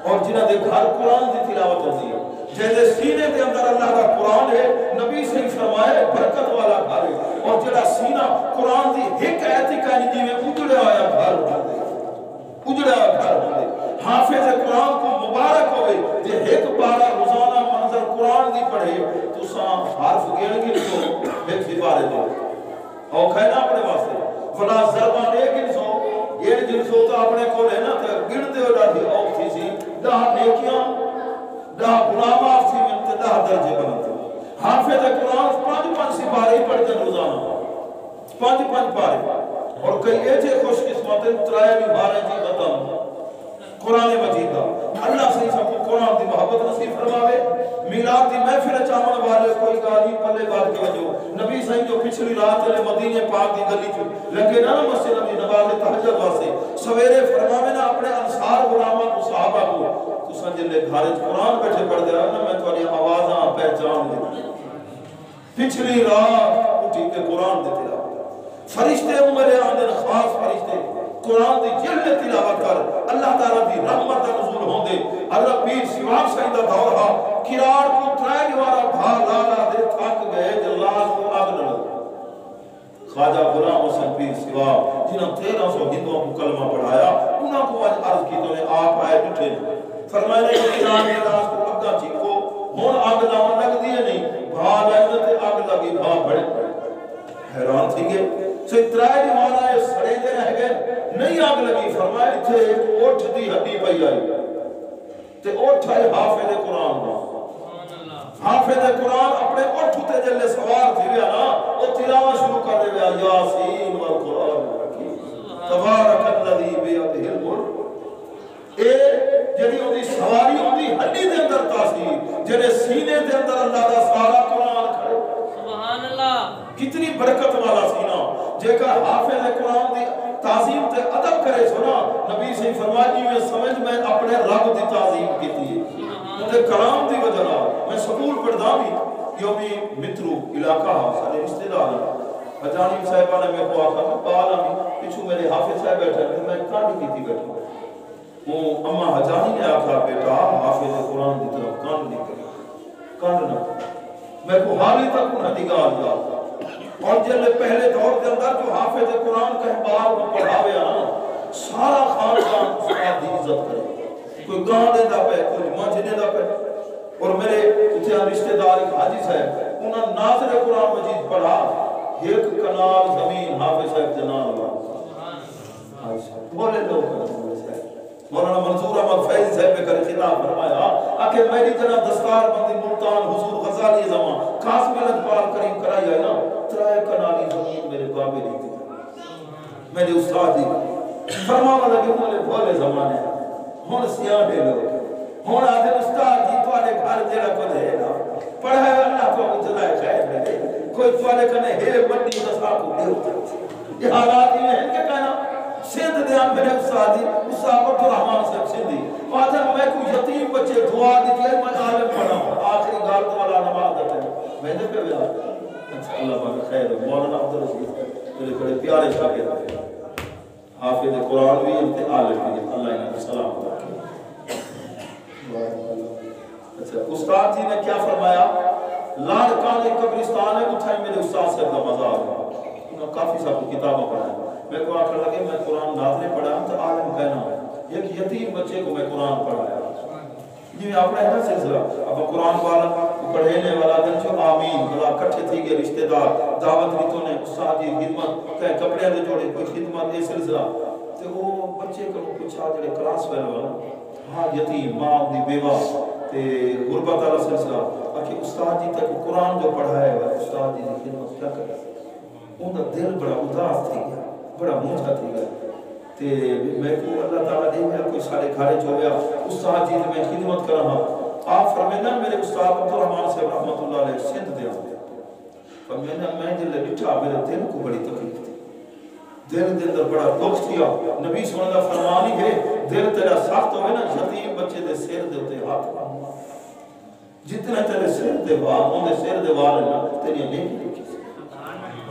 اور جنہیں دے گھر قرآن دی تلاوت ہوتی ہے جیسے سینے کے اندر اللہ کا قرآن ہے نبی سے فرمائے برکت والا گھر ہے اور جڑا سینہ قرآن دی ایک ایتی کہنی جی میں اجڑے آیا گھر اجڑے آیا گھر حافظ قرآن کو مبارک ہوئے جے ایک بارہ روزانہ منظر قرآن دی پڑھے تو ساں حرف گیڑ گی تو ایک سپارے دے اور کہنا اپنے واسطے فلا ضربان ایک انسو یہ جنسو تو اپنے کو لینا تھا گرتے ہو ڈاٹھی آف تھی سی دہا نیکیاں دہا گناہ معاف تھی ملتے دہا درجے بنتے حافظ قرآن 5 سپارے ہی پڑھتے روزانہ 5 پارے اور کئی ایچے خوش قسمت ترائے بھی بارے جی ختم قرآن مجید دا اللہ صحیح سب کو قرآن دی محبت نصیب فرماوے میلاد دی محفل چاون والے کوئی گالی پلے بات کے وجہ نبی صحیح جو پچھلی رات علیہ مدینے پاک دی گلی چو لگے نا مسجد نبی نماز تہجد واسطے سویرے فرماوے نا اپنے انصار غلامہ کو صحابہ کو تو سنجلے گھارج قرآن بیٹھے پڑھ دے رہا نا میں تو علی آوازاں پہچان دے پچھلی رات اٹھی کے قرآن دے تلاوت فرشتے عمرے آندن خاص فرشتے قرآن دی جلد تلاوت کر اللہ تعالیٰ دی رحمت نزول ہوں دے اللہ پیر سیواب سیدہ دور ہا کراڑ کو ترائے دوارا بھا لالا دے تھاک گئے جلاس کو آگ نہ خواجہ غلام حسین پیر سیواب جنہاں 1300 ہندووں کو کلمہ پڑھایا انہاں کو آج عرض کی تو نے آپ آئے ڈٹھے فرمائے نے ایران جلاس کو اگا چیکو ہون آگ لاؤں لگ دیئے نہیں بھا لائنت آگ لگی بھا بڑے حیران تھی گئے سے ترائے دیوانا یہ سڑے دے رہ گئے نہیں آگ لگی فرمائے تھے ایک اوٹھ دی ہڈی پئی آئی تے اوٹھ آئے حافظ قرآن دا حافظ قرآن اپنے اوٹھ تے جلے سوار تھی گیا نا وہ تلاوہ شروع کر دے گیا یاسین والقرآن تبارک اللذی بیعتہ الملک اے جدی ہوندی سواری ہوندی ہڈی دے اندر تاثیر جنہیں سینے دے اندر اللہ دا سارا قرآن کھڑے سبحان اللہ کتنی برکت والا سینہ جے کا حافظ قرآن دی تعظیم تے ادب کرے سنا نبی سے فرمائی میں سمجھ میں اپنے رب دی تعظیم کی تھی مجھے کلام دی وجہ میں سکول پڑھدا بھی یومی مترو علاقہ سارے رشتہ دار اجانی صاحبہ نے میں کو آکھا بالا بھی پیچھو میرے حافظ صاحب بیٹھے میں کانڈ کی تھی بیٹھا وہ اما حجانی نے آکھا بیٹا حافظ قرآن دی طرف کانڈ نہیں کرے کانڈ نہ میں کو حالی تک انہیں دیگار جاتا اور جلے پہلے دور کے اندر جو حافظ قرآن کا احبار کو پڑھاوے آنا سارا خاندان اس کا دی عزت کرے کوئی گانے دا پہ کوئی مانجنے دا پہ اور میرے اتھے رشتہ دار ایک حاجی صاحب انہاں ناظر قرآن مجید پڑھا ایک کنال زمین حافظ صاحب جنان اللہ بولے لوگ مولانا منظور احمد فیض صاحب نے کرے خطاب فرمایا کہ میری جنہ دستار بندی ملتان حضور غزالی زمان قاسم الاجبال کریم کرائی ہے نا ترائے کنالی زمین میرے بابے نہیں تھی میرے استاد دی فرماوا لگے بولے بولے زمانے ہون سیاہ دے لوگ ہون آدھے استاد جی توڑے گھر جیڑا کچھ ہے نا پڑھائے اللہ تو جزائے خیر لگے کوئی توڑے کنے ہے منڈی دستا کو دے ہوتا یہ حالات ہی ہیں کہ کہنا سندھ دیان میرے استادی استاد عبد الرحمن صاحب سندھی آدھر میں کوئی یتیم بچے دعا دیتی ہے میں عالم پڑھا آخری غالت والا نماز دیتے ہیں میں نے پہ بھی اچھا اللہ پاک خیر مولانا عبد الرحمن میرے بڑے پیارے شاگرد ہیں حافظ قرآن بھی ہیں عالم بھی اللہ انہیں کو سلام اچھا استاد جی نے کیا فرمایا لاڑکان ایک قبرستان ہے اٹھائی میرے استاد صاحب کا مزار ہے انہوں کافی سب کتابوں پڑھا ہے میں کو آخر لگے میں قرآن ناظرے پڑھا ہوں تو عالم کہنا ہے ایک یتیم بچے کو میں قرآن پڑھایا جی آپ نے ایسا سلسلہ اب قرآن والا پڑھینے والا دن جو آمین بلا کٹھے تھی گئے رشتہ دار دعوت ریتوں نے استاد جی خدمت کہیں کپڑے دے جوڑے کوئی خدمت یہ سلسلہ تو وہ بچے کو پوچھا جڑے کلاس فیل والا ہاں یتیم ماں دی بیوہ تے غربت والا سلسلہ کہ استاد جی تک قرآن جو پڑھایا ہے استاد جی نے خدمت کیا کرے ان کا دل بڑا اداس تھی گیا بڑا موجہ تھی گیا تے میں کو اللہ تعالیٰ دے میں کوئی سارے گھارے جو گیا استاد جی میں خدمت کر رہا آپ فرمینا میرے استاد عبد الرحمن صاحب رحمت اللہ علیہ سندھ دے آگیا فرمینا میں جلے بٹھا میرے دل کو بڑی تکلیف تھی دل دے اندر بڑا دکھ تھیا نبی صلی اللہ علیہ فرمانی ہے دل تیرا سخت ہوئے نا یتیم بچے دے سیر دے ہوتے ہاتھ جتنے تیرے سیر دے وال ان دے سیر دے وال ہے نا تیری نیکی دیکھی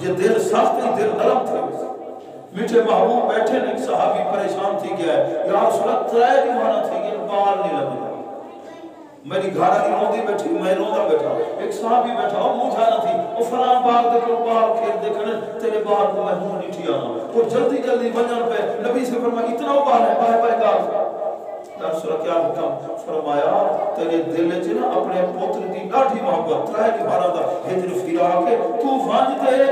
جے دل سخت ہے دل نرم تھی میٹھے محبوب بیٹھے نے ایک صحابی پریشان تھی گیا ہے یا رسول اللہ ترائے بھی مانا تھی گیا بال نہیں لگے میری گھارا کی روندی بیٹھی میں روندہ بیٹھا ایک صحابی بیٹھا وہ مجھا نہ تھی وہ فلان بار دیکھو بار کھیل دیکھنے تیرے بار کو میں ہوں نہیں ٹھی آنا وہ جلدی جلدی بنجن پہ نبی سے فرمایا اتنا بار ہے بائے بائے گار یا رسول اللہ کیا حکم فرمایا تیرے دل چنا اپنے پوتر دی ڈاڑھی محبت ترائے کی بارا دا ہجر فیرا کے تو فانج دے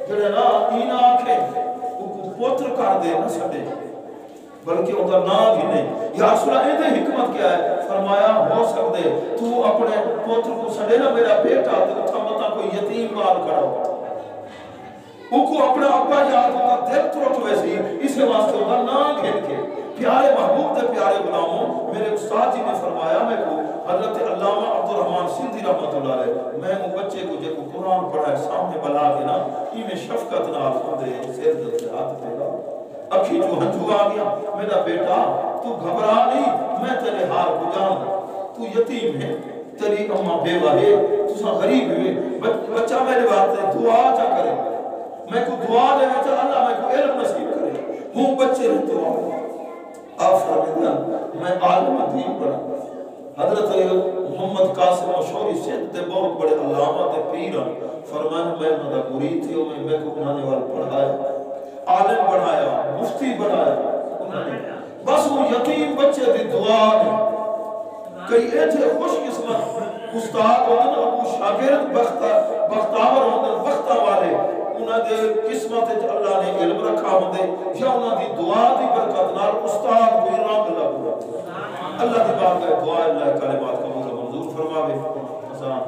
جڑے نا اینا آنکھیں پوتر کر دے نہ سٹے بلکہ اندر نہ بھی نہیں یا رسول اللہ ایدے حکمت کیا ہے فرمایا ہو سکتے تو اپنے پوتر کو سٹے نا میرا بیٹا تو تھا مطا کوئی یتیم بال کھڑا ہو وہ کو اپنا ابا یاد ہوتا دل ترٹ ویسی اسے واسطے ہوتا نہ گھن کے پیارے محبوب دے پیارے غلاموں میرے استاد جی نے فرمایا میں کو حضرت علامہ عبد الرحمن سندھی رحمت اللہ علیہ میں وہ بچے کو جے کو قرآن پڑھا ہے سامنے بلا کے نا یہ میں شفقت نہ دے سیر دل سے ہاتھ دے گا اکھی جو ہنجو آ گیا میرا بیٹا تو گھبرا نہیں میں تیرے حال کو جان تو یتیم ہے تیری اماں بیوہ ہے تو سا غریب ہوئے بچہ میرے بات ہے دعا جا کرے میں کو دعا دے میں چاہ اللہ میں کو علم نصیب کرے ہوں بچے نے دعا آپ فرمیدہ میں عالم دین پڑھا حضرت محمد قاسم مشہوری سندھ دے بہت بڑے علامہ دے پیران فرمانے میں مدہ مرید تھی میں کو بنانے والا پڑھایا عالم بنایا مفتی بنایا بس وہ یتیم بچے دی دعا نے کئی ایتھے خوش قسمت استاد ہوندن ابو شاگرد بختاور ہوندن بختہ والے انہاں دے قسمت اللہ نے علم رکھا ہوندے یا انہاں دی دعا دی برکت نال استاد کوئی رنگ لگا اللہ دی بات ہے دعا اللہ کلمات قبول منظور فرماوے حسان